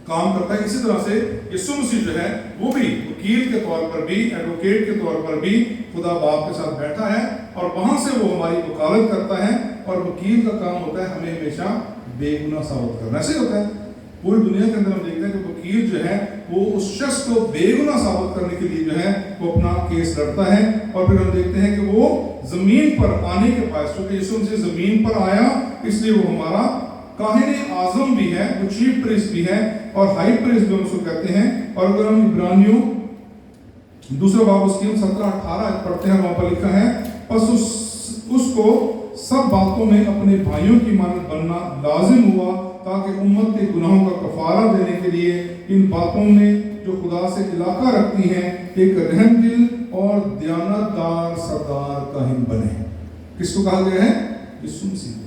کام کرتا ہے, اسی طرح سے یسوع مسیح جو ہے وہ بھی وکیل کے طور پر بھی, ایڈوکیٹ کے طور پر بھی خدا باپ کے ساتھ بیٹھا ہے, اور وہاں سے وہ ہماری وکالت کرتا ہے. اور وکیل کا کام ہوتا ہے ہمیں ہمیشہ بے گناہ ثابت کرنا. ایسے ہوتا ہے پوری دنیا کے اندر ہم دیکھتے ہیں کہ وکیل جو ہے وہ اس شخص کو بے گناہ ثابت کرنے کے لیے جو ہے وہ اپنا کیس لڑتا ہے. اور پھر ہم دیکھتے ہیں کہ وہ زمین پر آنے کے باعث, چونکہ یسوع مسیح زمین پر آیا اس لیے وہ ہمارا کاہن اعظم بھی ہے, وہ چیف پریسٹ بھی ہے, اور ہائی پریسٹ بھی ہم اس کو کہتے ہیں. اور اگر ہم عبرانیوں 2 باب اس کی 17-18 پڑھتے ہیں, وہاں پر لکھا ہے پس اس کو سب باتوں میں اپنے بھائیوں کی مانند بننا لازم ہوا تاکہ امت کے گناہوں کا کفارہ دینے کے لیے ان باتوں میں جو خدا سے علاقہ رکھتی ہیں ایک رحم دل اور دیانتدار سردار کاہن بنے. کس کو کہا گیا ہے؟ یسوع مسیح.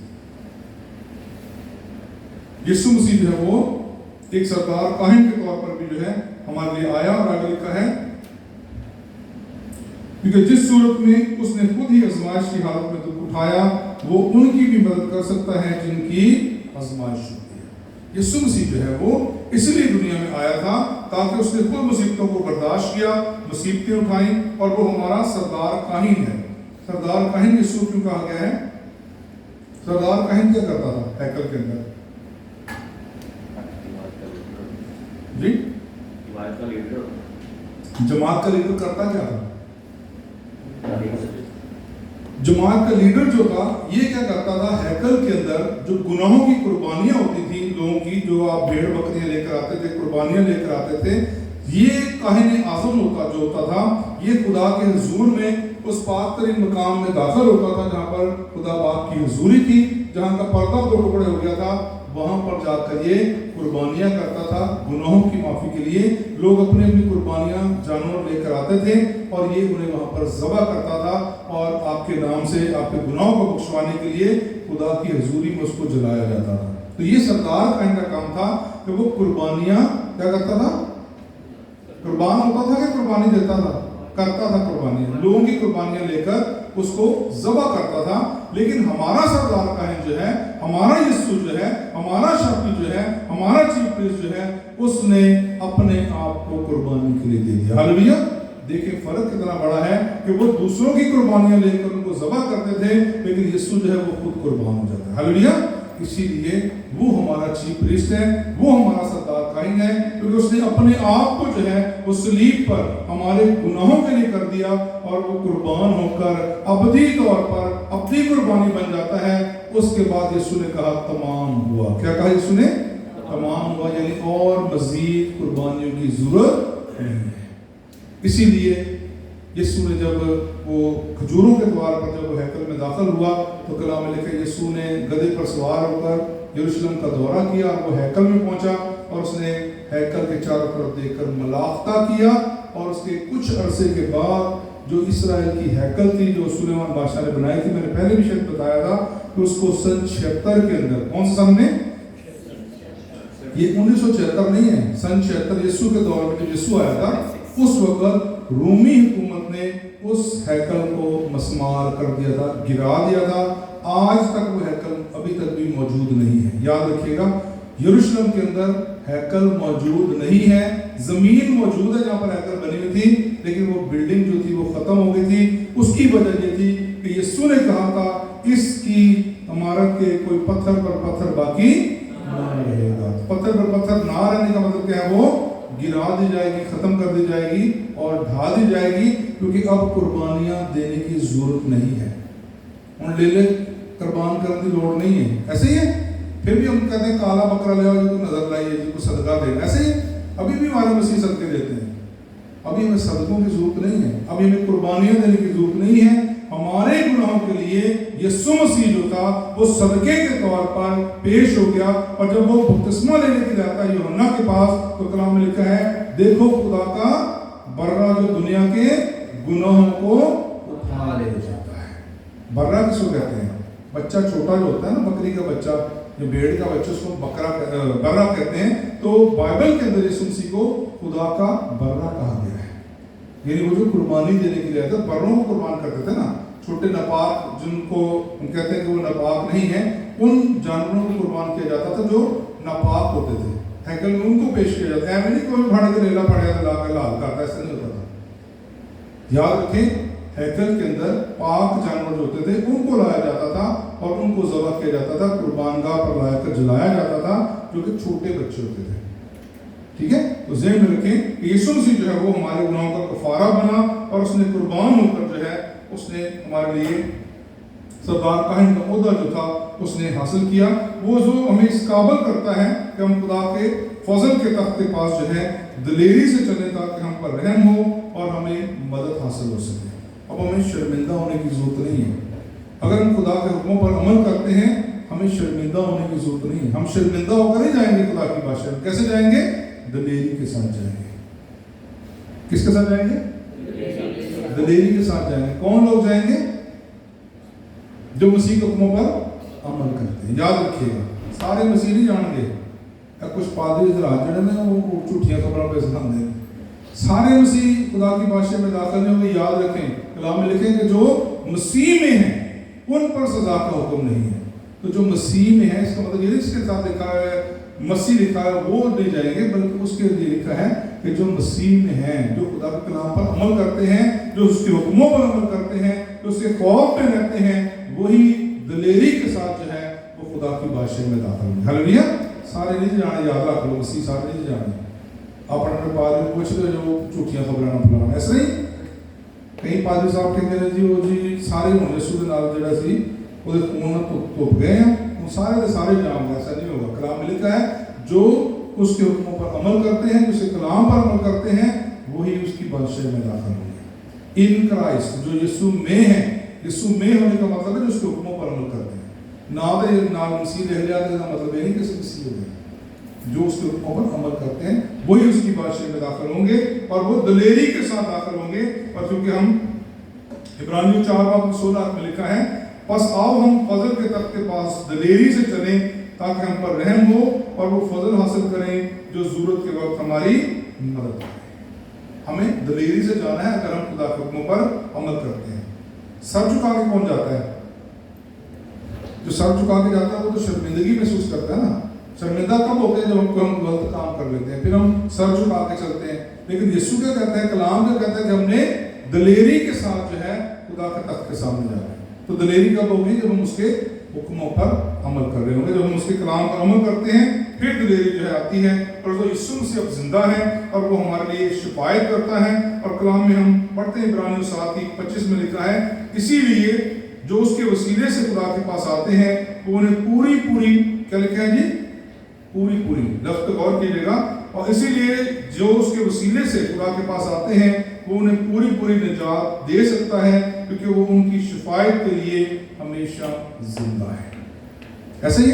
یسوع مسیح جو ہے وہ ایک سردار کاہن کے طور پر بھی جو ہے ہمارے لیے آیا اور آگے لکھا ہے کیونکہ جس صورت میں اس نے خود ہی آزمائش کی حالت میں دکھ اٹھایا وہ ان کی بھی مدد کر سکتا ہے جن کی آزمائش ہوتی ہے. یسوع مسیح جو ہے وہ اس لیے دنیا میں آیا تھا تاکہ اس نے خود مصیبتوں کو برداشت کیا، مصیبتیں اٹھائیں، اور وہ ہمارا سردار کاہن ہے. سردار کاہن یسوع کیوں کہا گیا ہے؟ سردار کاہن کیا کرتا تھا ہیکل کے اندر؟ جی جماعت کا لیڈر کرتا کیا تھا؟ جماعت کا لیڈر جو تھا یہ کیا کرتا تھا؟ ہیکل کے اندر جو گناہوں کی قربانیاں ہوتی تھی لوگوں کی، جو آپ بھیڑ بکریاں لے کر آتے تھے، قربانیاں لے کر آتے تھے، یہ کاہن اعظم ہوتا تھا یہ خدا کے حضور میں اس پاک ترین مقام میں داخل ہوتا تھا جہاں پر خدا باپ کی حضوری تھی، جہاں کا پردہ دو ٹکڑے ہو گیا تھا. وہاں پر جا کر یہ قربانیاں کرتا تھا گناہوں کی معافی کے لیے. لوگ اپنی اپنی قربانیاں جانور لے کر آتے تھے اور یہ انہیں وہاں پر ذبح کرتا تھا اور آپ کے نام سے آپ کے گناہوں کو بخشوانے کے لیے خدا کی حضوری میں اس کو جلایا جاتا تھا. تو یہ سردار کاہن کا کام تھا کہ وہ قربانیاں کیا کرتا تھا؟ قربان ہوتا تھا کہ قربانی دیتا تھا؟ کرتا تھا قربانیاں، لوگوں کی قربانیاں لے کر اس کو ذبح کرتا تھا. لیکن ہمارا سردار کاہن جو ہے، ہمارا یسوع جو ہے، ہمارا شافی جو ہے، ہمارا چیف پریسٹ جو ہے، اس نے اپنے آپ کو قربانی کے لیے دے دیا. ہاللیلویہ. دیکھیں فرق کتنا بڑا ہے کہ وہ دوسروں کی قربانیاں لے کر ان کو ذبح کرتے تھے، لیکن یسوع جو ہے وہ خود قربان ہو جاتا ہے. ہاللیلویہ. اسی لیے وہ ہمارا چیف پریسٹ ہے، وہ ہمارا سردار کاہن ہے، کیونکہ اس نے اپنے آپ کو جو ہے وہ صلیب پر ہمارے گناہوں کے لیے کر دیا اور وہ قربان ہو کر ابدی طور پر اپنی قربانی بن جاتا ہے. اس کے بعد یسوع نے کہا تمام ہوا. کیا کہا یسوع نے؟ تمام ہوا، یعنی اور مزید قربانیوں کی ضرورت نہیں ہے. اسی لیے یسوع نے جب وہ کھجوروں کے دوار پر جب وہ ہیکل میں داخل ہوا تو کلام میں لکھا یسوع نے گدھے پر سوار ہو کر یروشلم کا دورہ کیا اور وہ ہیکل میں پہنچا اور اس نے ہیکل کے چاروں طرف دیکھ کر ملافتہ کیا. اور اس کے کچھ عرصے کے بعد جو اسرائیل کی ہیکل تھی جو سلیمان بادشاہ نے بنائی تھی، میں نے پہلے بھی شاید بتایا تھا کہ اس کو سن 76 کے اندر، کون سے سن میں؟ یہ 1976 نہیں ہے، سن 76 یسوع کے دور میں جب یسوع آیا تھا اس وقت رومی حکومت نے اس ہیکل کو مسمار کر دیا تھا، گرا دیا تھا. آج تک وہ ہیکل ابھی تک بھی موجود نہیں ہے. یاد رکھیے گا یروشلم کے اندر ہیکل موجود نہیں ہے. زمین موجود ہے جہاں پر ہیکل بنی ہوئی تھی، لیکن وہ بلڈنگ جو تھی وہ ختم ہو گئی تھی. اس کی وجہ یہ تھی کہ یسوع نے کہا تھا اس کی عمارت کے کوئی پتھر پر پتھر باقی نہ رہے گا. پتھر پر پتھر نہ رہنے کا مطلب کیا ہے؟ وہ گرا دی جائے گی، ختم کر دی جائے گی اور ڈھا دی جائے گی، کیونکہ اب قربانیاں دینے کی ضرورت نہیں ہے. ان لے لے قربان کرنے کی لوڑ نہیں ہے. ایسے ہی ہے. پھر بھی ہم کہتے ہیں کالا بکرا لے آؤ جی کو نظر لائیے جی کو صدقہ دے. ایسے ہی ابھی بھی ہمارے مسیح صدقے دیتے ہیں. ابھی ہمیں صدقوں کی ضرورت نہیں ہے، ابھی ہمیں قربانیاں دینے کی ضرورت نہیں ہے. ہمارے گناہوں کے لیے یسوع مسیح جو تھا وہ صدقے کے طور پر پیش ہو گیا. اور جب وہ بپتسمہ لینے کے لیے آتا ہے یوحنا کے پاس تو کلام میں لکھا ہے دیکھو خدا کا برہ جو دنیا کے گناہوں کو اٹھا لے جاتا ہے. برہ کس کو کہتے ہیں؟ بچہ چھوٹا جو ہوتا ہے نا، بکری کا بچہ، جو بھیڑ کا بچہ، اس کو برہ کہتے ہیں. تو بائبل کے اندر یسوع مسیح کو خدا کا برہ کہا گیا ہے. یعنی وہ جو قربانی دینے کے لیے آتا ہے، بروں کو قربان کرتے تھے نا، چھوٹے ناپاک جن کو ہم کہتے ہیں کہ وہ ناپاک نہیں ہیں، ان جانوروں کو قربان کیا جاتا تھا جو ناپاک ہوتے تھے. ہیکل میں ان کو پیش کیا جاتا ہے. نہیں کوئی بھاڑے کے لیلا پڑے گا لا کے لال کرتا، ایسا نہیں ہوتا تھا. یاد رکھیں ہیکل کے اندر پاک جانور جو ہوتے تھے ان کو لایا جاتا تھا اور ان کو ذبح کیا جاتا تھا، قربان گاہ پر لایا کر جلایا جاتا تھا، جو کہ چھوٹے بچے ہوتے تھے. ٹھیک ہے. تو ذہن میں رکھیں کہ یسوع مسیح جو ہے وہ ہمارے گناہوں کا کفارہ بنا اور اس نے قربان ہو کر جو ہے اس نے ہمارے لیے سردار کاہن کا عہدہ جو تھا اس نے حاصل کیا. وہ جو ہمیں اس قابل کرتا ہے کہ ہم خدا کے فضل کے تخت کے پاس جو ہے دلیری سے چلیں تاکہ ہم پر رحم ہو اور ہمیں مدد حاصل ہو سکے. اب ہمیں شرمندہ ہونے کی ضرورت نہیں ہے. اگر ہم خدا کے حکموں پر عمل کرتے ہیں ہمیں شرمندہ ہونے کی ضرورت نہیں ہے. ہم شرمندہ ہو کر ہی جائیں گے خدا کی بادشاہی. کیسے جائیں گے؟ دلیری کے ساتھ جائیں گے. کس کے ساتھ جائیں گے؟ दलेरी के साथ जाएंगे। कौन लोग जाएंगे? जो मसीह के हुक्मों पर अमल करते हैं। याद रखिएगा, सारे मसीह नहीं जाएंगे। कुछ पादरी हाथ जड़े में वो झूठियां खबरों पे सुनाते हैं। सारे मसीह खुदा की भाषा में दाखिल नहीं होंगे। याद रखें, कलाम में लिखें कि जो मसीह में है उन पर सजा का हुक्म नहीं है। तो जो मसीह में है, इसका मतलब ये इसके साथ लिखा है मसीह लिखा है वो नहीं जाएंगे, बल्कि उसके लिए लिखा है कि जो मसीह में है, जो खुदा के कलाम पर अमल करते हैं, जो उसके हुक्मों पर अमल करते हैं, जो उसके खौफ में रहते हैं, वही दलेरी के साथ जो है वो खुदा की भाषा में दाखिल होंगे। हालेलुया। सारे नहीं जाने, याद रख लो, मसीह सारे नहीं जाने। आप अपने पादरी पूछ लो जो झूठियां खबरें ना फैलाना। ऐसा नहीं, कई पादरी साहब कहते हैं जी वो जी सारे होने यीशु के नाल जेड़ा सी ਉਹਦੇ खून तो गए हैं, वो सारे के सारे जाएंगे। ऐसा नहीं होगा। कलाम में लिखा है जो उसके हुक्मों पर अमल करते हैं, उसके कलाम पर अमल करते हैं, वही उसकी बादशाह में दाखिल होंगे। इन क्राइस्ट, जो यीशु में है, यीशु में होने का मतलब है जो उसके हुक्मों पर अमल करते हैं। ना मसीह ले लिया का मतलब ये नहीं कि मसीह हो गए। जो उसके हुक्मों पर अमल करते हैं वही उसकी बादशाह में दाखिल होंगे और वो दलेरी के साथ दाखिल होंगे। और क्योंकि हम इब्रानियों 4:16 में लिखा है, बस आओ हम फजल के तख्त के पास दलेरी से चलें ताकि हम पर रहम हो और वो फजल हासिल करें जो जरूरत के वक्त हमारी मदद करे। हमें दलेरी से जाना है अगर हम खुदा के हुक्मों पर अमल करते हैं। सर झुका के कौन जाता है? जो सर झुका के जाता है वो तो शर्मिंदगी महसूस करता है ना। शर्मिंदा कब होते हैं? जब हम गलत काम कर लेते हैं, फिर हम सर झुका के चलते हैं। लेकिन यीशु क्या कहता है, कलाम क्या कहता है कि हमने दलेरी के साथ जो है खुदा के तख्त के सामने जाना है। तो दलेरी कब होगी? जब हम उसके हुक्मों पर अमल कर रहे होंगे, जब हम उसके कलाम पर अमल करते हैं, फिर दलेरी जो है आती है। और जो यीशु मसीह अब जिंदा है और वो हमारे लिए शिफायत करता है। और कलाम में हम पढ़ते हैं इब्रानियों 7:25 में लिखा है, इसीलिए जो उसके वसीले से खुदा के पास आते हैं वो उन्हें पूरी पूरी, क्या लिखा है जी? पूरी पूरी, लफ्ज़ पे गौर कीजिएगा। और इसीलिए जो उसके वसीले से खुदा के पास आते हैं वो उन्हें पूरी पूरी निजात दे सकता है, क्योंकि वो उनकी शिफायत के लिए हमेशा जिंदा है। ऐसे ही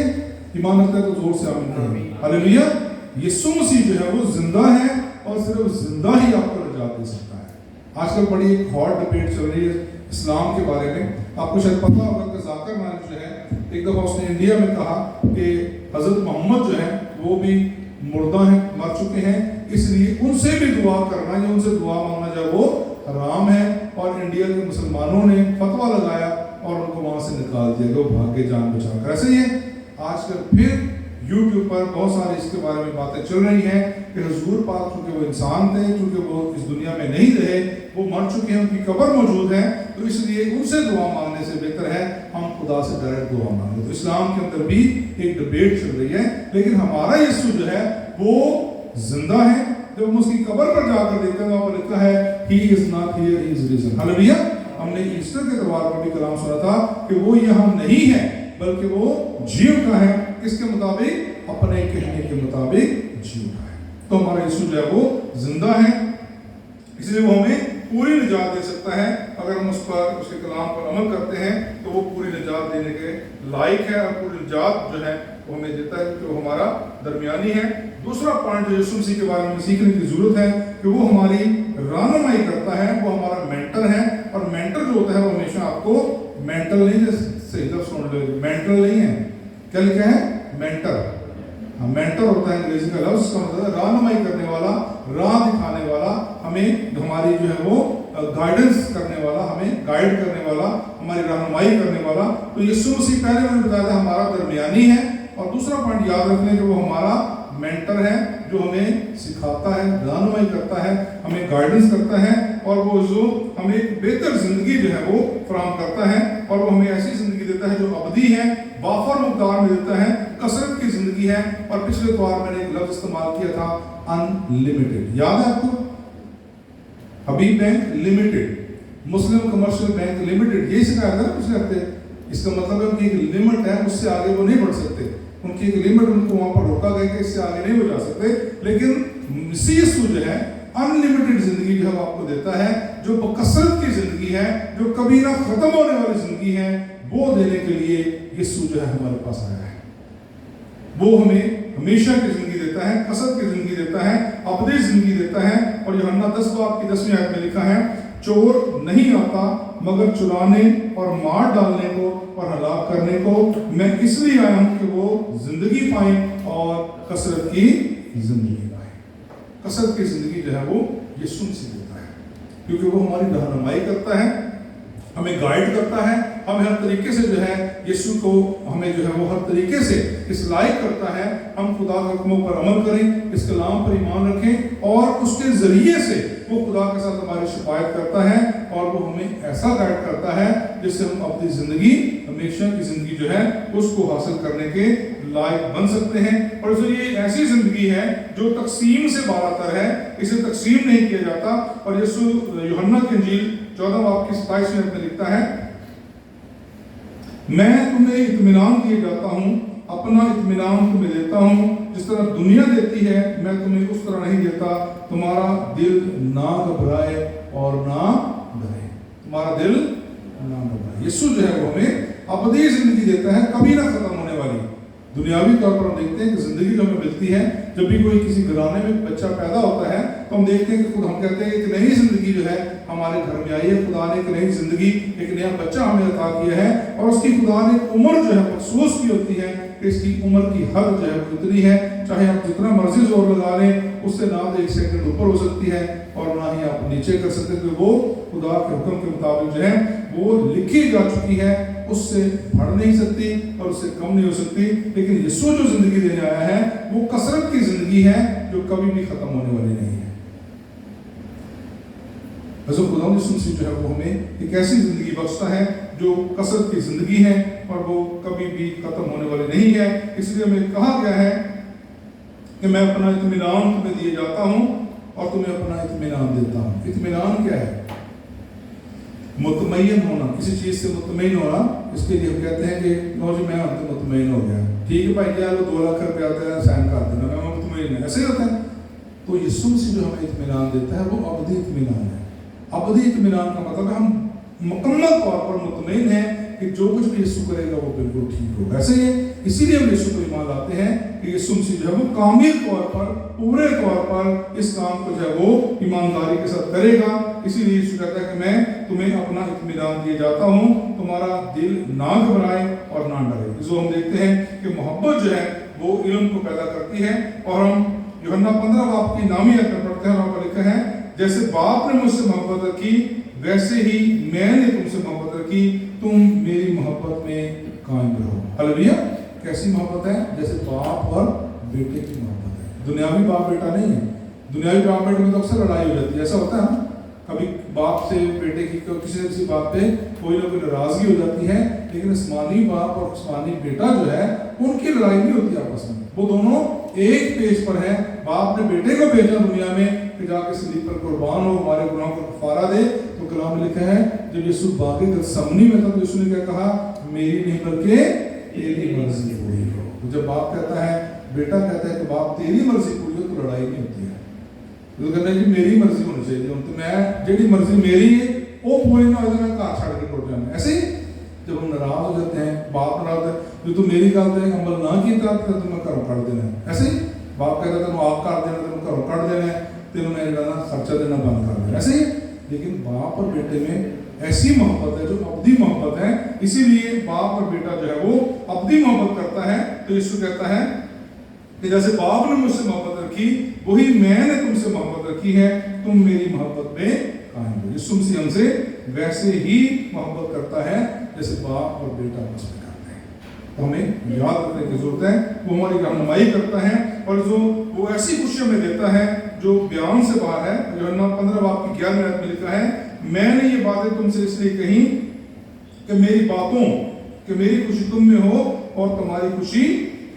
ईमान रखता है तो जोर से आमीन करें। हालेलुया। यीशु मसीह जो है वो जिंदा है और सिर्फ जिंदा ही आपको निजात दे सकता है। आजकल बड़ी एक हॉट डिबेट चल रही है इस्लाम के बारे में। आपको शायद पता होगा कि जाकिर नाइक जो है एक दफ़ा उसने इंडिया में कहा कि हज़रत मोहम्मद जो है वो भी मुर्दा हैं, मर चुके हैं, इसलिए उनसे भी दुआ करना या उनसे दुआ मांगना जो वो हराम है। और इंडिया के मुसलमानों ने फतवा लगाया और उनको वहां से निकाल दिया गया, वो भाग के जान बचाकर। ऐसे ही है आजकल फिर यूट्यूब पर बहुत सारी इसके बारे में बातें चल रही हैं कि हुजूर पाक चूंकि वो इंसान थे, चूंकि वो इस दुनिया में नहीं रहे, वो मर चुके हैं, उनकी कब्र मौजूद है, तो इसलिए उनसे दुआ मांगने से बेहतर है हम खुदा से डायरेक्ट दुआ मांगे। तो इस्लाम के अंदर भी एक डिबेट चल रही है। लेकिन हमारा यीशु जो है वो जिंदा है। जब हम उसकी कब्र पर जाकर देखते हैं वहां पर लिखा है he is not here, he is risen. Hallelujah. हमने ईस्टर के त्योहार पर भी कलाम सुना था कि वो यहाँ नहीं है बल्कि वो जी उठा है। किसके मुताबिक? अपने कहने के मुताबिक जी उठा है। तो हमारा यीशु जो है वो जिंदा है, इसलिए वो हमें पूरी निजात दे सकता है। अगर हम उस पर उसके कलाम पर अमल करते हैं तो वो पूरी निजात देने के लायक है और पूरी निजात जो है वो हमें देता है कि वो हमारा दरमियानी है। दूसरा पॉइंट जो यीशु मसीह के बारे में सीखने की जरूरत है कि वो हमारी रहनुमाई करता है, वो हमारा मेंटर है। और मेंटर जो होता है वो हमेशा आपको मेंटल नहीं, सही लफ्ज़ सुन लो, मेंटल नहीं है। क्या लिखा है? मेंटर। हाँ, मेंटर होता है अंग्रेजी का लफ्ज़, इसका मतलब है रहनुमाई करने वाला, राह दिखाने वाला, हमें हमारी जो है वो गाइडेंस करने वाला, हमें गाइड करने वाला, हमारी रहनुमाई करने वाला। तो यीशु मसीह पहले मैंने बताया था हमारा दरमियानी है। और दूसरा पॉइंट याद रखने कि वो हमारा मेंटर है, जो हमें सिखाता है, रहनुमाई करता है, हमें गाइडेंस करता है और वो जो हमें एक बेहतर जिंदगी जो है वो फराहम करता है। और वो हमें ऐसी जिंदगी देता है जो अबदी है, वाफर मकदार में देता है, कसरत की जिंदगी है। और पिछले त्योहार मैंने एक लफ्ज़ इस्तेमाल किया था, अनलिमिटेड। याद है आपको? हबीब बैंक लिमिटेड, मुस्लिम कमर्शियल बैंक लिमिटेड, यही सिखाया था ना पिछले हफ्ते। इसका मतलब है उनकी एक लिमिट है, उससे आगे वो नहीं बढ़ सकते। उनकी एक लिमिट, उनको वहां पर रोका गया कि इससे आगे नहीं हो जा सकते। लेकिन मसीह यीशु जो है अनलिमिटेड जिंदगी जो है वो आपको देता है, जो बकसरत की जिंदगी है, जो कभी ना खत्म होने वाली जिंदगी है, वो देने के लिए यीशु जो है हमारे पास आया है। वो हमें हमेशा की जिंदगी देता है, कसरत की जिंदगी देता है, अबदी जिंदगी देता है। और यूहन्ना 10 बाब की 10वीं आयत में लिखा है, चोर नहीं आता मगर चुराने और मार डालने को और हलाक करने को, मैं इसलिए आया हूं कि वो जिंदगी पाए और कसरत की जिंदगी पाए। कसरत की जिंदगी जो है वो यीशु मसीह देता है, क्योंकि वो हमारी रहनुमाई करता है, हमें गाइड करता है, हमें हर तरीके से जो है यीशु को हमें जो है वो हर तरीके से इस लायक करता है हम खुदा के हुक्मों पर अमल करें, इस कलाम पर ईमान रखें और उसके जरिए से वो खुदा के साथ हमारी शिकायत करता है और वो हमें ऐसा गाइड करता है जिससे हम अपनी जिंदगी, हमेशा की जिंदगी जो है उसको हासिल करने के लायक बन सकते हैं। और जो ये ऐसी जिंदगी है जो तकसीम से बारातर है, इसे तकसीम नहीं किया जाता। और यीशु यूहन्ना की इंजील 14 बाब की 27 मिनट में लिखता है, मैं तुम्हें इत्मीनान दिए जाता हूं, अपना इत्मीनान तुम्हें देता हूं, जिस तरह दुनिया देती है मैं तुम्हें उस तरह नहीं देता। तुम्हारा दिल ना घबराए और ना डरे, तुम्हारा दिल ना घबराए। यीशु जो है वो हमें अबदी जिंदगी देता है, कभी ना खत्म होने वाली। दुनियावी तौर पर हम देखते हैं कि जिंदगी जो हमें मिलती है, जब भी कोई किसी घराने में बच्चा पैदा होता है तो हम देखते हैं कि खुद हम कहते हैं एक नई जिंदगी जो है हमारे घर में आई है, खुदा ने एक नई जिंदगी, एक नया बच्चा हमें अता किया है। और उसकी खुदा ने उम्र जो है महसूस की होती है कि इसकी उम्र की हद जो है वो इतनी है, चाहे आप जितना मर्जी जोर लगा लें उससे ना तो 1 सेकंड ऊपर हो सकती है और ना ही आप नीचे कर सकते, क्योंकि वो खुदा के हुक्म के मुताबिक जो है वो लिखी जा चुकी है, उससे बढ़ नहीं सकती और उससे कम नहीं हो सकती। लेकिन यीशु जो जिंदगी देने आया है वो कसरत की जिंदगी है जो कभी भी खत्म होने वाली नहीं है। खुदा यीशु मसीह जो है वो हमें एक ऐसी जिंदगी बख्शता है जो कसरत की जिंदगी है और वो कभी भी खत्म होने वाली नहीं है। इसलिए हमें कहा गया है कि मैं अपना इत्मीनान तुम्हें दिए जाता हूं और तुम्हें अपना इत्मीनान देता हूं। इत्मीनान क्या है? मुतमईन होना, किसी चीज से मुतमईन होना। इसके लिए हम कहते हैं कि लो जी मैं तो मुतमईन हो गया, ठीक है भाई क्या लो 2 लाख रुपये आता है साइन कर देना, मैं मुतमईन है, ऐसे ही होता है। तो यीशु मसीह जो हमें इत्मीनान देता है वो अबदी इत्मीनान है। अबदी इत्मीनान का मतलब है हम मुकम्मल तौर पर मुतमईन है कि जो कुछ भी यीशु करेगा वो बिल्कुल ठीक होगा। ऐसे ही इसीलिए हम यीशु को ईमान लाते हैं कि यीशु मसीह जो है वो कामिल तौर पर, पूरे तौर पर इस काम को जो है वो ईमानदारी के साथ करेगा। इसीलिए यीशु कहता है कि मैं तुम्हें अपना इत्मीनान दिए जाता हूं, तुम्हारा दिल ना घबराए और ना डरे। जो हम देखते हैं कि मोहब्बत जो है वो इल्म को पैदा करती है। और हम यूहन्ना 15 बाब की नामी आयत में पढ़ते हैं, वहां पर लिखा है, जैसे बाप ने मुझसे मोहब्बत रखी वैसे ही मैंने तुमसे मोहब्बत रखी, तुम मेरी मोहब्बत में कायम रहो। हालेलुया। कैसी मोहब्बत है? जैसे बाप और बेटे की मोहब्बत है। दुनियावी बाप बेटा नहीं है। दुनियावी बाप बेटे में तो अक्सर लड़ाई हो जाती है, ऐसा होता है ना, कभी बाप से बेटे की किसी न किसी बात पे कोई ना कोई नाराजगी हो जाती है। लेकिन आसमानी बाप और आसमानी बेटा जो है उनकी लड़ाई नहीं होती आपस में, वो दोनों एक पेज पर है। बाप ने बेटे को भेजा दुनिया में कि जाके सलीब पर कुर्बान हो, हमारे गुनाहों का कफारा दे। तो कलाम में लिखा है जब यीशु बागे गतसमनी में था तो यीशु ने क्या कहा? मेरी नहीं बल्कि तेरी मर्जी पूरी हो। तो जब बाप कहता है, बेटा कहता है कि बाप तेरी मर्जी पूरी हो, तो लड़ाई नहीं होती है। तो कहते हैं कि मेरी मर्जी होनी चाहिए, तो मैं जेडी मर्जी मेरी है वो पूरी ना हो, मैं घर छाड़ के टुट जाऊंगा। ऐसे ही जब हम नाराज हो जाते हैं, बाप नाराज है, जो तू मेरी गल पे अमल ना किया तो मैं घरों कट देना है। ऐसे ही बाप कहता तेन आप कर देना, तेन घरों कट देना है, तेन मैं ना खर्चा देना बंद कर देना। ऐसे ही लेकिन बाप और बेटे में ऐसी मोहब्बत है जो अबदी मोहब्बत है। इसीलिए बाप और बेटा जो है वो अबदी मोहब्बत करता है। तो यीशु कहता है कि जैसे बाप ने मुझसे मोहब्बत रखी वही मैंने तुमसे मोहब्बत रखी है, तुम मेरी मोहब्बत में कायम हो। यीशु मसीह हमसे वैसे ही मोहब्बत करता है जैसे बाप और बेटा आपस में करते हैं। तो हमें याद रखने की जरूरत है, वो हमारी रहनुमाई करता है और जो वो ऐसी खुशी हमें देता है जो बयान से बाहर है। यूहन्ना 15 बाब की 11 आयत में लिखा है, मैंने ये बातें तुमसे इसलिए कही कि मेरी बातों कि मेरी खुशी तुम में हो और तुम्हारी खुशी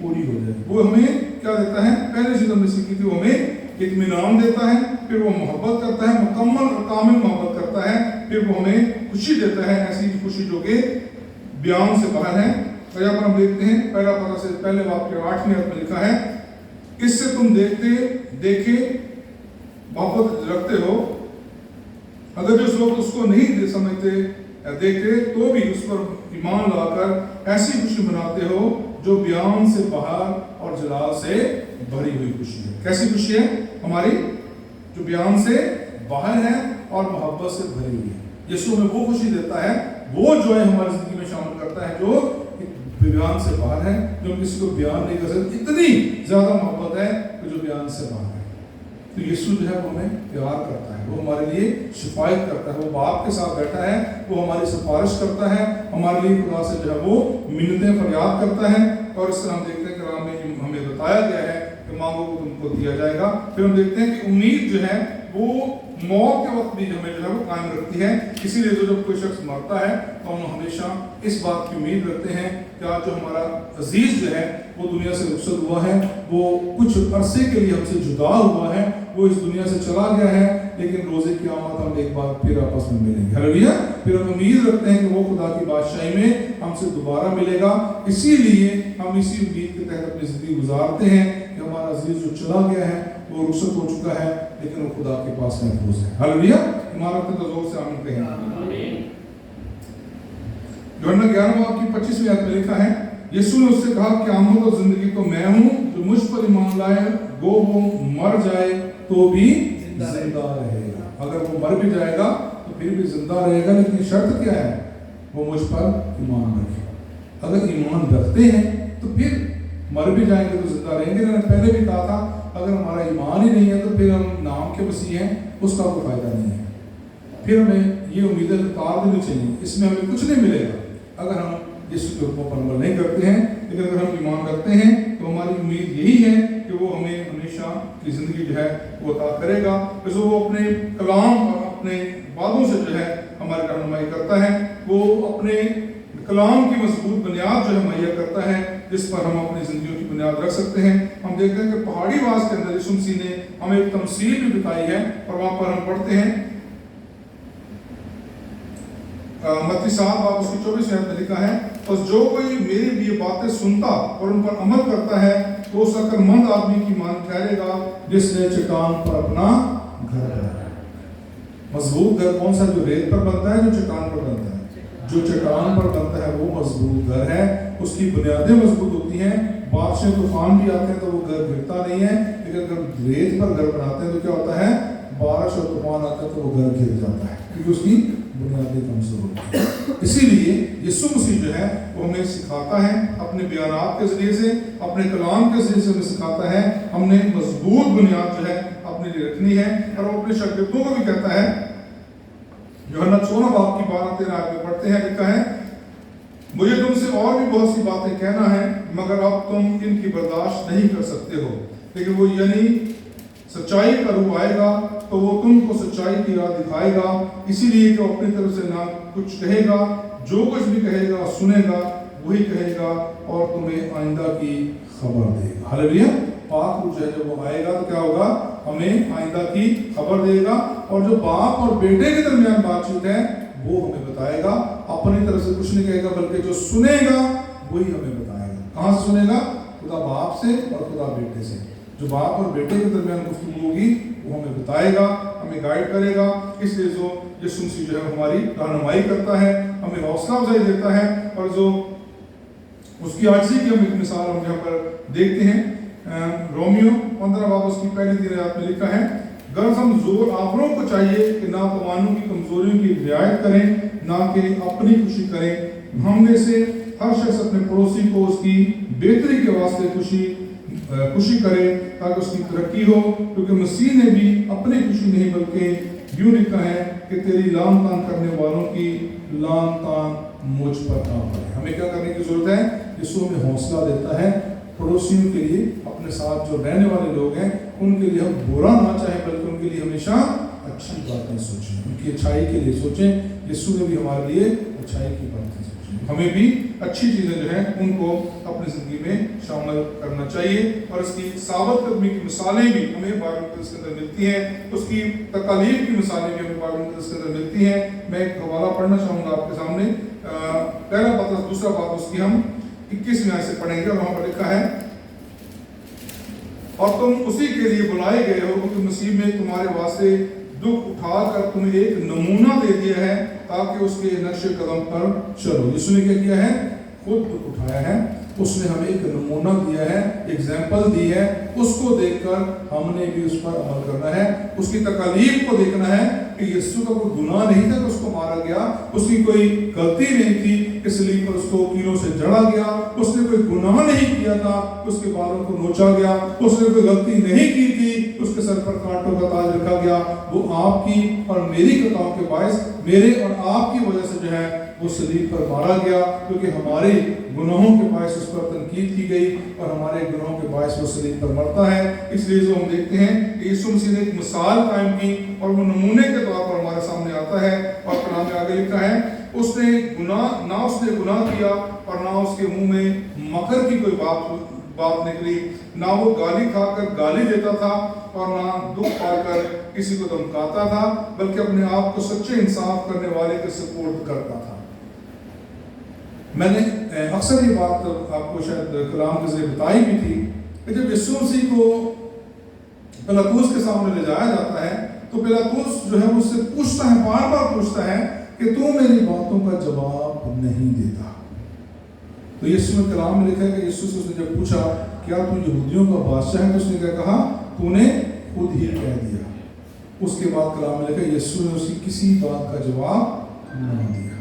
पूरी हो जाए। वो हमें क्या देता है? पहले चीज हमने सीखी थी, वो हमें इत्मीनान देता है, फिर वो मोहब्बत करता है, मुकम्मल और कामिल मोहब्बत करता है, फिर वो हमें खुशी देता है, ऐसी खुशी जो कि बयान से बाहर है। और यहाँ पर हम देखते हैं पहला पारा से पहले बाब के 8वें आयत में लिखा है, किससे तुम देखे मोहब्बत रखते हो, अगर जो लोग उसको नहीं समझते देखते तो भी उस पर ईमान लाकर ऐसी खुशी मनाते हो जो बयान से बाहर और जलाल से भरी हुई खुशी है। कैसी खुशी है? हमारी जो बयान से बाहर है اور محبت سے بھری ہوئی ہے۔ یسوع ہمیں وہ خوشی دیتا ہے، وہ جو ہے ہماری زندگی میں شامل کرتا ہے جو بیان سے باہر ہے، جو ہم کسی کو بیان نہیں کر سکتے، اتنی زیادہ محبت ہے کہ جو بیان سے باہر ہے۔ تو یسوع جو ہے وہ ہمیں پیار کرتا ہے، وہ ہمارے لیے شفاعت کرتا ہے، وہ باپ کے ساتھ بیٹھا ہے، وہ ہماری سفارش کرتا ہے، ہمارے لیے خدا سے جو ہے وہ منتیں فریاد کرتا ہے۔ اور اس طرح ہم دیکھتے ہیں کلام میں ہمیں بتایا گیا ہے کہ مانگو کو تم کو دیا جائے گا۔ پھر ہم دیکھتے ہیں کہ امید جو ہے وہ موت کے وقت بھی ہمیں جو ہے وہ قائم رکھتی ہے۔ اسی لیے تو جب کوئی شخص مرتا ہے تو ہم ہمیشہ اس بات کی امید رکھتے ہیں کہ آج جو ہمارا عزیز جو ہے وہ دنیا سے رخصت ہوا ہے، وہ کچھ عرصے کے لیے ہم سے جدا ہوا ہے، وہ اس دنیا سے چلا گیا ہے، لیکن روز قیامت ہم ایک بار پھر آپس میں ملیں گے۔ ہلیلویا۔ پھر ہم امید رکھتے ہیں کہ وہ خدا کی بادشاہی میں ہم سے دوبارہ ملے گا۔ اسی لیے ہم اسی امید کے تحت اپنی زندگی گزارتے ہیں کہ ہمارا عزیز جو چلا گیا ہے وہ رخصت ہو چکا ہے، لیکن وہ خدا کے پاس محفوظ ہے۔ ہلیلویا۔ عمارت کے زور سے آمین کہیں۔ یوحنا 11 باب کی 25ویں آیت میں لکھا ہے، یسوع نے اس سے کہا کہ قیامت اور زندگی تو میں ہوں، جو مجھ پر ایمان لائے گو وہ مر جائے تو بھی زندہ رہے گا۔ اگر وہ مر بھی جائے گا تو پھر بھی زندہ رہے گا، لیکن شرط کیا ہے؟ وہ مجھ پر ایمان رکھے۔ اگر ایمان رکھتے ہیں تو پھر مر بھی جائیں گے تو زندہ رہیں گے۔ میں نے پہلے بھی کہا تھا اگر ہمارا ایمان ہی نہیں ہے تو پھر ہم نام کے مسیح ہیں، اس کا کوئی فائدہ نہیں ہے۔ پھر ہمیں یہ امیدیں اتار دینی چاہیے، اس میں ہمیں کچھ نہیں ملے گا اگر ہم یسوع کے حکموں پر عمل نہیں کرتے ہیں۔ لیکن اگر ہم ایمان رکھتے ہیں تو ہماری امید یہی ہے کہ وہ ہمیں ہمیشہ کی زندگی جو ہے وہ عطا کرے گا، جیسے وہ اپنے کلام اور اپنے وعدوں سے جو ہے ہماری رہنمائی کرتا ہے۔ وہ اپنے کلام کی مضبوط بنیاد جو ہے مہیا کرتا ہے، جس پر ہم اپنی زندگیوں کی بنیاد رکھ سکتے ہیں۔ ہم دیکھتے ہیں کہ پہاڑی واس کے اندر یسوع مسیح نے ہمیں ایک تمثیل بھی بتائی ہے، اور وہاں پر ہم پڑھتے ہیں متی 7 باب اس کی 24 آیت میں لکھا ہے، بس جو کوئی میری بھی یہ باتیں سنتا اور ان پر عمل کرتا ہے تو اس عقل مند آدمی کی مان ٹھہرے گا جس نے چٹان پر اپنا گھر بنایا۔ مضبوط گھر کون سا؟ جو ریت پر بنتا ہے، جو چٹان پر بنتا ہے۔ جو چٹان پر بنتا ہے وہ مضبوط گھر ہے، اس کی بنیادیں مضبوط ہوتی ہیں، بارشیں طوفان بھی آتے ہیں تو وہ گھر گرتا نہیں ہے۔ لیکن اگر ریت پر گھر بناتے ہیں تو کیا ہوتا ہے؟ بارش اور طوفان آتا ہے تو وہ گھر گر جاتا ہے، کیونکہ اس کی بنیادیں کمزور ہوتی ہیں۔ اسی لیے یسوع مسیح جو ہے وہ ہمیں سکھاتا ہے، اپنے بیانات کے ذریعے سے، اپنے کلام کے ذریعے سے ہمیں سکھاتا ہے۔ ہم نے مضبوط بنیاد جو ہے اپنے لیے رکھنی ہے، اور وہ اپنے شاگردوں کو بھی کہتا ہے۔ یوحنا 14 باب کی 12-13 آیت میں پڑھتے ہیں، لکھا ہے، مجھے تم سے اور بھی بہت سی باتیں کہنا ہے، مگر اب تم ان کی برداشت نہیں کر سکتے ہو، لیکن وہ یعنی سچائی کا روح آئے گا تو وہ تم کو سچائی کی راہ دکھائے گا، اسی لیے کہ وہ اپنی طرف سے نہ کچھ کہے گا، جو کچھ بھی کہے گا سنے گا وہی کہے گا اور تمہیں آئندہ کی خبر دے گا۔ ہلیلویا۔ پاک روح جو ہے جب وہ آئے گا تو کیا ہوگا؟ ہمیں آئندہ کی خبر دے گا، اور جو باپ اور بیٹے کے درمیان بات چیت ہے وہ ہمیں بتائے گا۔ اپنی طرف سے کچھ نہیں کہے گا، بلکہ جو سنے گا وہی ہمیں بتائے گا۔ کہاں سے سنے گا؟ خدا باپ سے اور خدا بیٹے سے۔ جو باپ اور بیٹے کے درمیان گفتگو ہوگی وہ ہمیں بتائے گا، ہمیں گائیڈ کرے گا۔ اس لیے جو یسوع مسیح جو ہے ہماری رہنمائی کرتا ہے، ہمیں حوصلہ افزائی دیتا ہے، اور جو اس کی عاجزی کی ہم ایک مثال ہم یہاں پر دیکھتے ہیں۔ رومیو 15 باب اس کی پہلی 3 آیات میں لکھا ہے، غرض ہم زور آوروں کو چاہیے کہ ناتوانوں کی کمزوریوں کی رعایت کریں، نہ کہ اپنی خوشی کریں۔ ہم میں سے ہر شخص اپنے پڑوسی کو اس کی بہتری کے واسطے خوشی کرے تاکہ اس کی ترقی ہو، کیونکہ مسیح نے بھی اپنی خوشی نہیں بلکہ یوں لکھا ہے کہ تیری لام تان کرنے والوں کی لام تان مجھ پر آ پڑے۔ ہمیں کیا کرنے کی ضرورت ہے؟ یسوع ہمیں حوصلہ دیتا ہے پڑوسیوں کے لیے، اپنے ساتھ جو رہنے والے لوگ ہیں ان کے لیے ہم برا نہ چاہیں بلکہ ان کے لیے ہمیشہ اچھی باتیں سوچیں، ان کی اچھائی کے لیے سوچیں۔ یسوع نے بھی ہمارے لیے اچھائی کی باتیں سوچیں۔ ہمیں بھی اچھی چیزیں جو ہیں ان کو اپنی زندگی میں شامل کرنا چاہیے، اور اس کی ثابت قدمی کی مثالیں بھی ہمیں بائبل مقدس کے اندر ملتی ہیں، اس کی تکالیف کی مثالیں بھی ہمیں بائبل مقدس کے اندر ملتی ہیں۔ میں ایک حوالہ پڑھنا چاہوں گا آپ کے سامنے، پہلا پترس 2 باب اس کی ہم 21ویں آیت سے پڑھیں گے، اور وہاں پر لکھا ہے، اور تم اسی کے لیے بلائے گئے ہو کہ مسیح میں تمہارے واسطے دکھ اٹھا کر تمہیں ایک نمونہ دے دیا ہے تاکہ اس کے نقش قدم پر چلو۔ یسوع نے کیا کیا ہے؟ خود دکھ اٹھایا ہے، اس نے ہمیں ایک نمونہ دیا ہے، ایگزامپل دی ہے، اس کو دیکھ کر ہم نے بھی اس پر عمل کرنا ہے، اس کی تکالیف کو دیکھنا ہے کہ कि यीशु का कोई गुनाह नहीं था कि उसको मारा गया, उसकी कोई गलती नहीं थी कि सलीब पर उसको कीलों से जड़ा गया, उसने कोई गुनाह नहीं किया था, उसके बालों को नोचा गया, उसने कोई गलती नहीं की थी, उसके सर पर कांटों का ताज रखा गया। वो आपकी और मेरी खताओं के बायस, मेरे और आपकी वजह से जो है वो सलीब पर मारा गया, क्योंकि हमारे गुनाहों के बायस उस पर तनकीद की गई और हमारे गुनाहों के बायस वो सलीब पर मरता है। इसलिए जो हम देखते हैं कि यीशु मसीह ने एक मिसाल कायम की और वो नमूने के तौर पर हमारे सामने आता है। और कलाम में आगे लिखा है, उसने गुनाह किया और ना उसके मुंह में मकर की कोई बात निकली, ना वो गाली खाकर गाली देता था और ना दुख पाकर किसी को धमकाता था, बल्कि अपने आप को सच्चे इंसाफ करने वाले के सपोर्ट करता था। मैंने अक्सर ये बात आपको शायद कलाम के जरिए बताई भी थी कि जब यीशु मसीह को पिलातुस के सामने ले जाया जाता है तो पिलातुस जो है उससे पूछता है, बार बार पूछता है कि तू मेरी बातों का जवाब नहीं देता। तो यीशु में कलाम में लिखा है कि यीशु से उसने जब पूछा क्या तू यहूदियों का बादशाह है, तो उसने क्या कहा, तूने खुद ही कह दिया। उसके बाद कलाम में लिखा है यीशु ने उसकी किसी बात का जवाब नहीं दिया।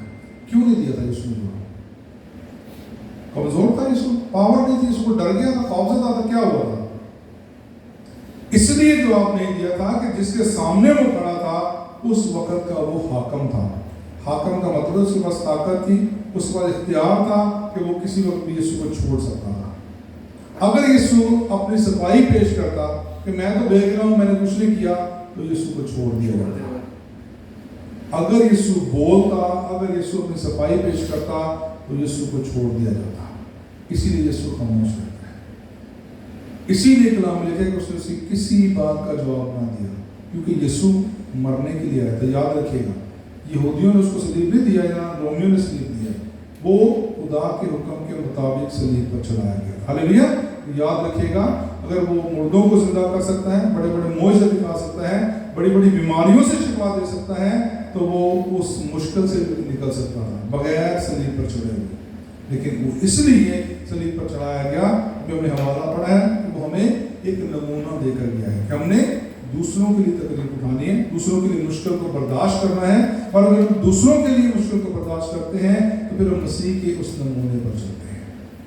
क्यों नहीं दिया था यीशु ने जवाब? कमजोर था यीशु, पावर नहीं थी, यीशु को डर गया था, खौफजदा था, क्या हुआ था? इसलिए जवाब नहीं दिया था कि जिसके सामने वो खड़ा था उस वक्त का वो हाकम था। हाकम का मतलब उसके पास ताकत थी, उसके पास इख्तियार था कि वो किसी वक्त भी यीशु को छोड़ सकता था। अगर यीशु अपनी सफाई पेश करता कि मैं तो देख रहा हूं, मैंने कुछ नहीं किया, तो यीशु को छोड़ दिया जाता। अगर यीशु बोलता, अगर यीशु अपनी सफाई पेश करता, तो यीशु को छोड़ दिया जाता। इसीलिए यीशु खामोश रहता है। इसीलिए कलाम में लिखा है कि उसने उसकी किसी बात का जवाब ना दिया, क्योंकि यीशु मरने के लिए आया था। याद रखिएगा, यहूदियों ने उसको सलीब नहीं दिया या रोमियों ने सलीब दिया, वो खुदा के हुक्म के मुताबिक सलीब पर चलाया गया। हालेलुया। याद रखिएगा, अगर वो मुर्दों को जिंदा कर सकता है, बड़े बड़े मोइज़े दिखा सकता है, बड़ी बड़ी बीमारियों से शिफा दे सकता है, तो वो उस मुश्किल से निकल सकता था बगैर सलीब पर चढ़े हुए। लेकिन वो इसलिए सलीब पर चढ़ाया गया, जो हमने हवाला पढ़ा है, वो हमें एक नमूना देकर गया है कि हमने दूसरों के लिए तकलीफ उठानी है, दूसरों के लिए मुश्किल को बर्दाश्त करना है, और अगर हम दूसरों के लिए मुश्किल को बर्दाश्त करते हैं तो फिर हम मसीह के उस नमूने पर चलते हैं।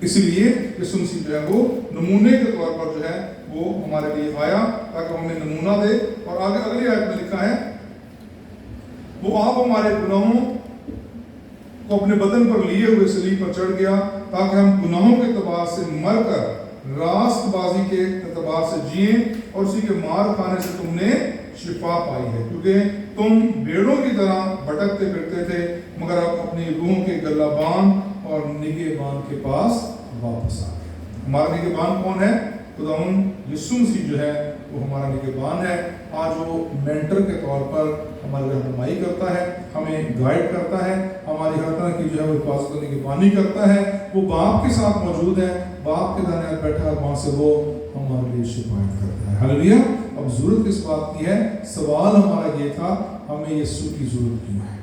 इसीलिए यीशु मसीह जो है वो नमूने के तौर पर जो है वो हमारे लिए आया ताकि हमें नमूना दे। और आगे अगली आयत में लिखा है, वो आप हमारे गुनाहों को अपने बदन पर लिए हुए सलीब पर चढ़ गया, ताकि हम गुनाहों के एतबार से मरकर रास्तबाजी के एतबार से जिए, और उसी के मार खाने से तुमने शिफा पाई है। क्योंकि तुम भेड़ों की तरह भटकते फिरते थे, मगर अब अपनी रूहों के गल्लाबान और निगहबान के पास वापस आ गए। हमारा निगहबान कौन है? खुदावन यीशु मसीह जो है वो हमारा निगहबान है। आज वो मेंटर के तौर पर हमारी रहनुमाई करता है, हमें गाइड करता है, हमारी हर तरह की जो है वो हिफाजत करने की निगहबानी करता है। वो बाप के साथ मौजूद है, बाप के दाहिने हाथ बैठा है, वहां से वो हमारे लिए शिफायत करता है। हालेलुया। अब जरूरत किस बात की है? सवाल हमारा ये था, हमें यीशु की जरूरत क्यों है?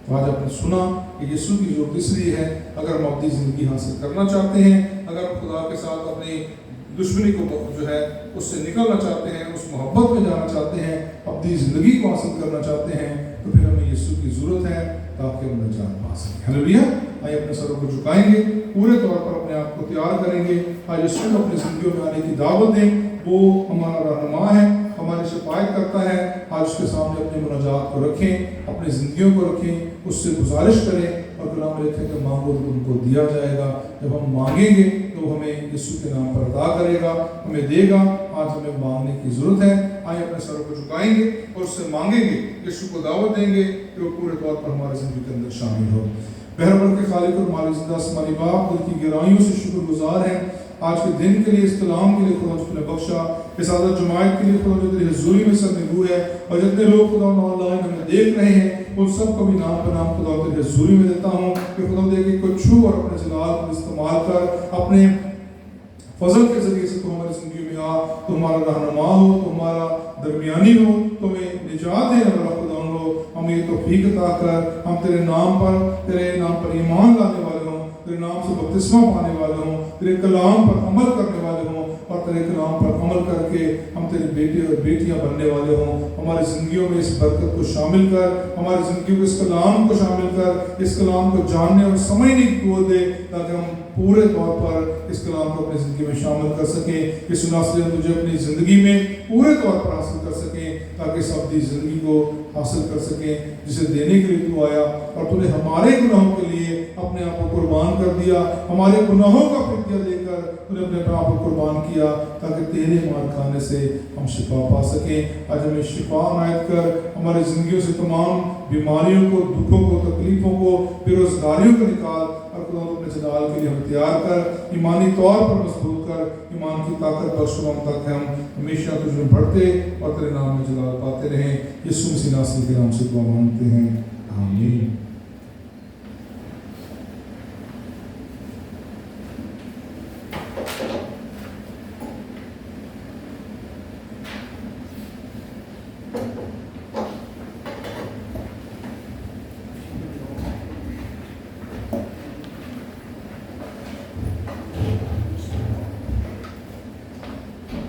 तो आज आपने सुना कि यीशु की जरूरत इसलिए है, अगर हम अपनी जिंदगी हासिल करना चाहते हैं, अगर हम खुदा के साथ अपनी दुश्मनी को जो है उससे निकलना चाहते हैं, उस मोहब्बत में जाना चाहते हैं, अपनी ज़िंदगी को हासिल करना चाहते हैं, तो फिर हमें यीशु की ज़रूरत है ताकि हम निजात पा सकें। हालेलुया। आइए अपने सरों को झुकाएंगे, पूरे तौर पर अपने आप को तैयार करेंगे। आज यीशु को अपनी ज़िंदगी में आने की दावत दें। वो हमारा रहनुमा है, हमारी शिफायत करता है। आज उसके सामने अपने मुनाजात को रखें, अपनी ज़िंदगियों को रखें, उससे गुजारिश करें, और कलाम में लिखा है कि मांगो तो तुमको दिया जाएगा। जब हम मांगेंगे तो वो हमें यीशु के नाम पर अता करेगा, हमें देगा। आज हमें मांगने की जरूरत है। आइए अपने सरों को झुकाएंगे और उससे मांगेंगे, यीशु को दावत देंगे कि वो पूरे तौर पर हमारे जिंदगी के अंदर शामिल हो। बहरबल के खालिक और मालिक ज़िंदा आसमानी बाप, दिल की गहराइयों से शुक्रगुजार हैं आज के दिन के लिए, इस कलाम के लिए खुदा ने बख्शा, इस आदत जमायत के लिए खुदा जो तेरी हुजूरी में सरनिगू है, और जितने लोग खुदा ऑनलाइन हमें देख रहे हैं उन सब को भी नाम पर नाम खुदा तेरी हुजूरी में देता हूँ कि खुदा देखिए को छू और अपने जलाल को इस्तेमाल कर, अपने फजल के जरिए से तो हमारी जिंदगी में आ, तो हमारा रहनुमा हो, तो हमारा दरमियानी हो, तुम्हें निजात देने वाला खुदा हो। हमें ये तौफीक अता कर, हम तेरे नाम पर ईमान लाने वाले हों, तेरे नाम से बपतिस्मा पाने वाले हों, तेरे कलाम पर अमल करने वाले हों, और तेरे कलाम पर अमल करके हम तेरे बेटे और बेटियां बनने वाले हों। हमारी ज़िंदगियों में इस बरकत को शामिल कर, हमारी ज़िंदगी को इस कलाम को शामिल कर, इस कलाम को जानने और समझने की कुव्वत दे, ताकि हम पूरे तौर पर इस कलाम को अपनी ज़िंदगी में शामिल कर सकें। इस नासले हम तुझे अपनी ज़िंदगी में पूरे तौर पर हासिल कर सकें, ताकि सब अपनी ज़िंदगी को हासिल कर सकें जिसे देने के लिए तू आया। और तूने हमारे गुनाहों के लिए अपने आप को कुर्बान कर दिया, हमारे गुनाहों का फिदिया देकर तूने अपने आप को कुर्बान किया, ताकि तेरे मार खाने से हम शिफा पा सकें। आज हमें शिफा अनायत कर, हमारी ज़िंदगियों से तमाम बीमारियों को, दुखों को, तकलीफ़ों को, बेरोज़गारियों को निकाल और खुदा अपने जलाल के लिए हम तैयार कर, ईमानी तौर पर मजबूत कर, ईमान की ताकत बख्श हम तक हम हमेशा तुझमें बढ़ते और तेरे नाम में जलाल पाते रहें। यीशु मसीह नासरी के नाम से दुआ मांगते हैं, आमीन।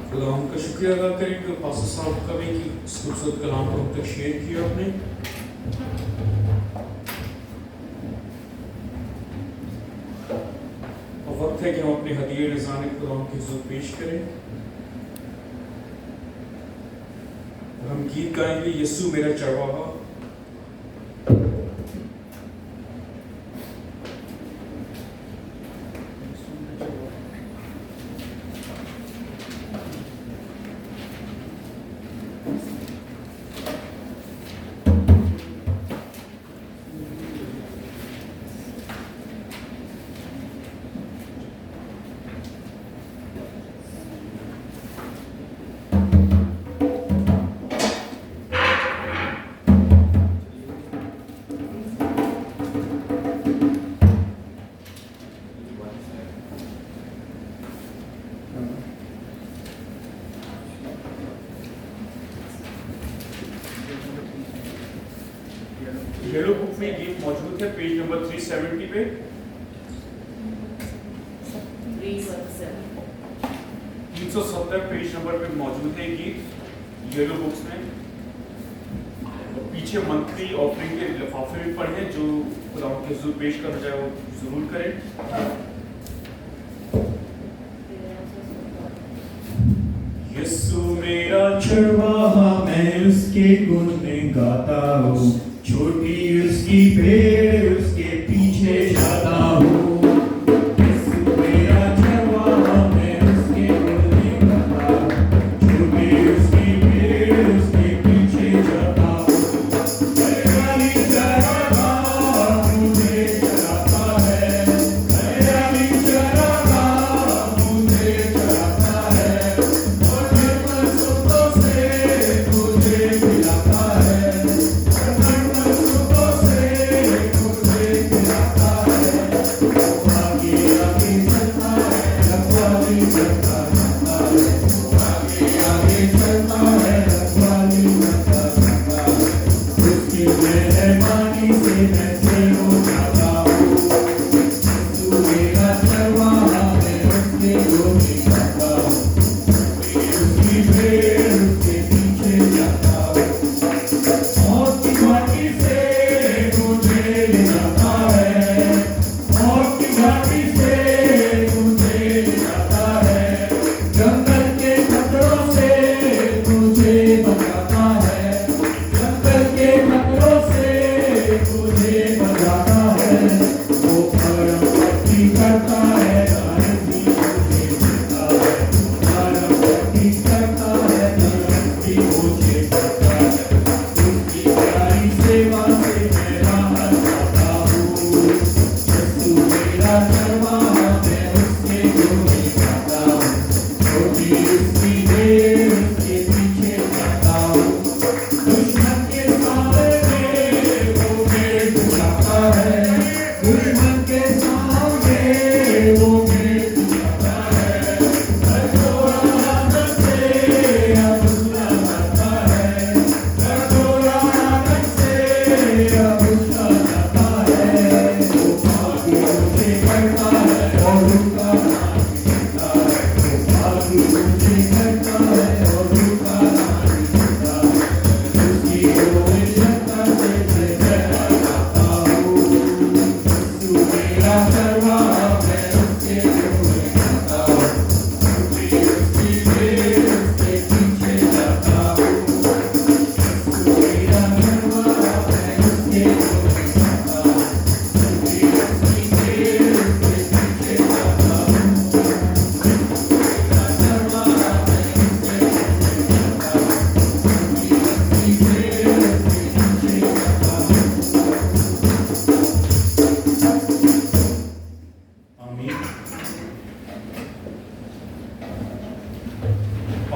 खुदावंद का शुक्रिया अदा करें कि पास्टर साहब का भी कि इस खूबसूरत कलाम को हम तक शेयर किया आपने। और वक्त है कि हम अपने हदीये रिज़ान खुदावंद की हुज़ूर पेश करें। और हम गीत गाएंगे यीशु मेरा चरवाहा। येलो बुक में गीत मौजूद है पेज नंबर 370 पे। 370 पेज नंबर पे मौजूद है गीत येलो बुक्स में। और पीछे मंथली ऑफरिंग के लिफाफे भी पड़े हैं, जो खुदा के हुजूर पेश करना चाहे वो जरूर करें। यीशु मेरा चरवाहा, मैं उसके गुण में गाता हूँ, छोटी उसकी भेड़ उसके पीछे जाता हूँ। यीशु मेरा चरवाहा, मैं उसके गुण में गाता हूँ, छोटी उसकी भेड़ उसके पीछे जाता हूँ। हरियाली चरागा मुझे चराता है, हरियाली चरागा मुझे चराता है, और सुखों से मुझे खिलाता है।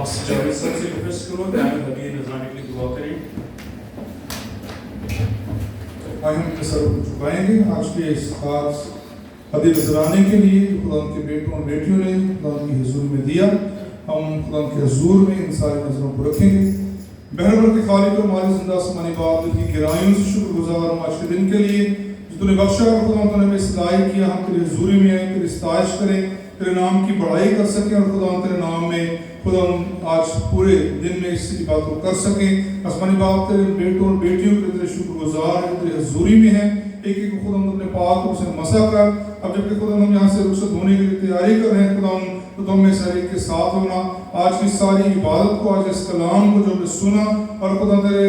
पास जावेद सर से रिक्वेस्ट करो दैनियल हदीज नजराने के लिए दुआ करें। आइए हम अपने सर को झुकाएंगे आज के इस खास हदीज नजराने के लिए जो खुदा के बेटों और बेटियों ने खुदा की हुजूर में दिया। हम खुदा के हुजूर में इन सारी नजरों को रखेंगे। बहरवर के खालिक और मालिक जिंदा आसमानी बाप की गहराइयों से शुक्रगुजार हूं आज के दिन के लिए जो तूने बख्शा और खुदा तूने हमें इस लायक किया हम तेरी हुजूरी में आए, तेरी इस्ताइश करें, तेरे नाम की बड़ाई कर सकें और खुदा तेरे नाम में खुदा आज पूरे दिन में इस बात को कर सकें। आसमानी बाप तेरे बेटों और बेटियों के तेरे शुक्रगुजार हैं, तेरे हुजूरी में हैं। एक एक खुदा अपने पाक और उसे मसा कर। अब जबकि खुदा हम यहाँ से रुखसत होने की तैयारी कर रहे हैं खुदा तो हमें सारे के साथ होना। आज की सारी इबादत को, आज इस कलाम को जो हमने सुना और खुदा तेरे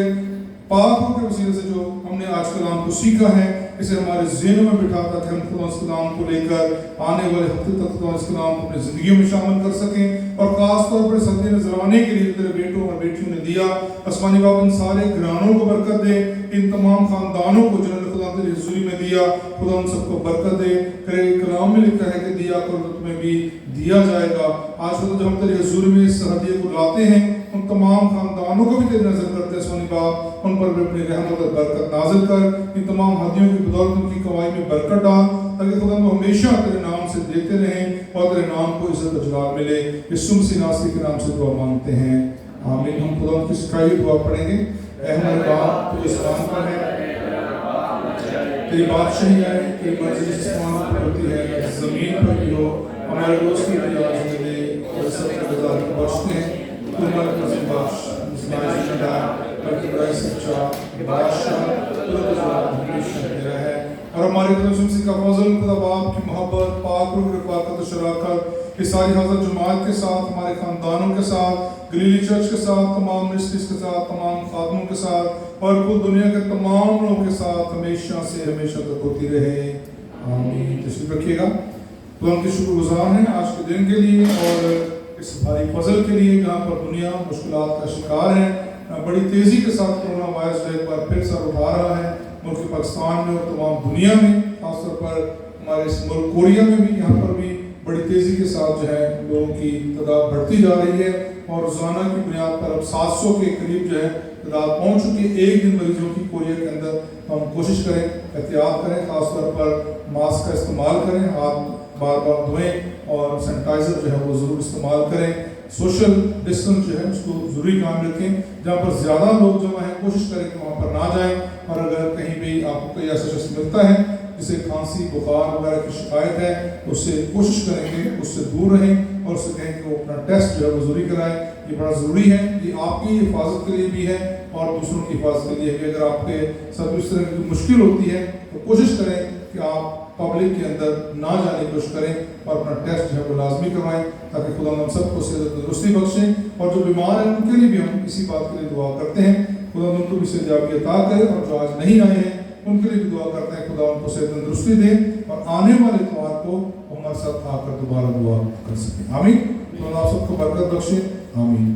पाकों के वसीले से जो हमने आज कलाम को सीखा है इसे हमारे ज़हनों में बिठा ताकि हम खुदा इस कलाम को लेकर आने वाले हफ्ते तक खुदा इस कलाम को अपनी ज़िंदगी में शामिल कर सकें। और ख़ास तौर पर सदी नजराने के लिए तेरे बेटों और बेटियों ने दिया। आसमानी बाप इन सारे घरानों को बरकत दे, इन तमाम खानदानों को जिन्होंने खुदा तेरी हुजूरी में दिया खुदा उन सबको बरकत दे। तेरे कलाम में लिखा है कि दिया करो तो तुम्हें भी दिया जाएगा। आज खुदा जब हम तेरी हुजूरी में इस हदिये को लाते हैं उन तमाम खानदानों को भी तेरी नजर करते हैं आसमानी बाप, उन पर भी अपनी रहमत और बरकत नाजिल कर। इन तमाम हदियों की बदौलत उनकी कमाई में बरकत डाल ताकि खुदा वो हमेशा तेरे नाम से देते रहें और तेरे नाम को इज्जत और जलाल मिले। यीशु मसीह नासरी के नाम से दुआ मांगते हैं, आमीन। हम खुदा की सिखाई दुआ पढ़ेंगे। ऐ हमारे बाप तू आसमान पर है, तेरी बादशाही आए, तेरी मर्जी आसमान पर होती है जमीन पर भी हो। हमारे रोज की आज हमें दे और सबके गुजार को बख्शते हैं। तू हमारे पसंद बख्श और हमारे का फजल खुदा बाप की मोहब्बत पाक रूह रफ़ाकत और शराकत इस सारी हज़रत जमात के साथ, हमारे ख़ानदानों के साथ, गलीली चर्च के साथ, तमाम मिनिस्ट्रीज के साथ, तमाम खादमों के साथ और कुल दुनिया के तमाम लोगों के साथ हमेशा से हमेशा तक होती रहे, आमीन। तशरीफ रखिएगा। तो हम शुक्रगुजार हैं आज के दिन के लिए और इस भारी फजल के लिए जहाँ पर दुनिया मुश्किलात का शिकार है। बड़ी तेज़ी के साथ कोरोना वायरस एक बार फिर सर उठा रहा है मुल्क पाकिस्तान में और तमाम दुनिया में, खासतौर पर हमारे इस मुल्क कोरिया में भी, यहाँ पर भी बड़ी तेज़ी के साथ जो है लोगों की तादाद बढ़ती जा रही है और रोज़ाना की बुनियाद पर अब 700 के करीब जो है तादाद पहुँच चुकी है एक दिन मरीजों की कोरिया के अंदर। तो हम कोशिश करें, एहतियात करें, ख़ासतौर पर मास्क का इस्तेमाल करें, हाथ बार बार धोएं और सैनिटाइज़र जो है वो ज़रूर इस्तेमाल करें। सोशल डिस्टेंस जो है उसको ज़रूरी काम रखें। जहाँ पर ज़्यादा लोग जमा हैं कोशिश करें कि वहाँ पर ना जाएं। और अगर कहीं भी आपको कोई ऐसा शख्स मिलता है जिसे खांसी बुखार वगैरह की शिकायत है तो उससे कोशिश करेंगे उससे दूर रहें और उससे कहें कि वो अपना टेस्ट जो है वो ज़रूरी कराएं। ये बड़ा ज़रूरी है, ये आपकी हिफाजत के लिए भी है और दूसरों की हिफाजत के लिए भी। अगर आपके साथ इस तरह की मुश्किल होती है तो कोशिश करें कि आप पब्लिक के अंदर ना जाने की कोशिश करें और अपना टेस्ट जो है वो लाजमी करवाएं ताकि खुदा हम सबको सेहत तंदुरुस्ती बख्शें। और जो बीमार हैं उनके लिए भी हम इसी बात के लिए दुआ करते हैं, खुदा उनको भी सेहत अता करे। और जो आज नहीं आए हैं उनके लिए भी दुआ करते हैं, खुदा उनको सेहत तंदुरुस्ती दे और आने वाले इतवार को हमारे साथ आकर दोबारा दुआ कर सकें, आमीन। तो आप सबको बरकत बख्शे, आमीन।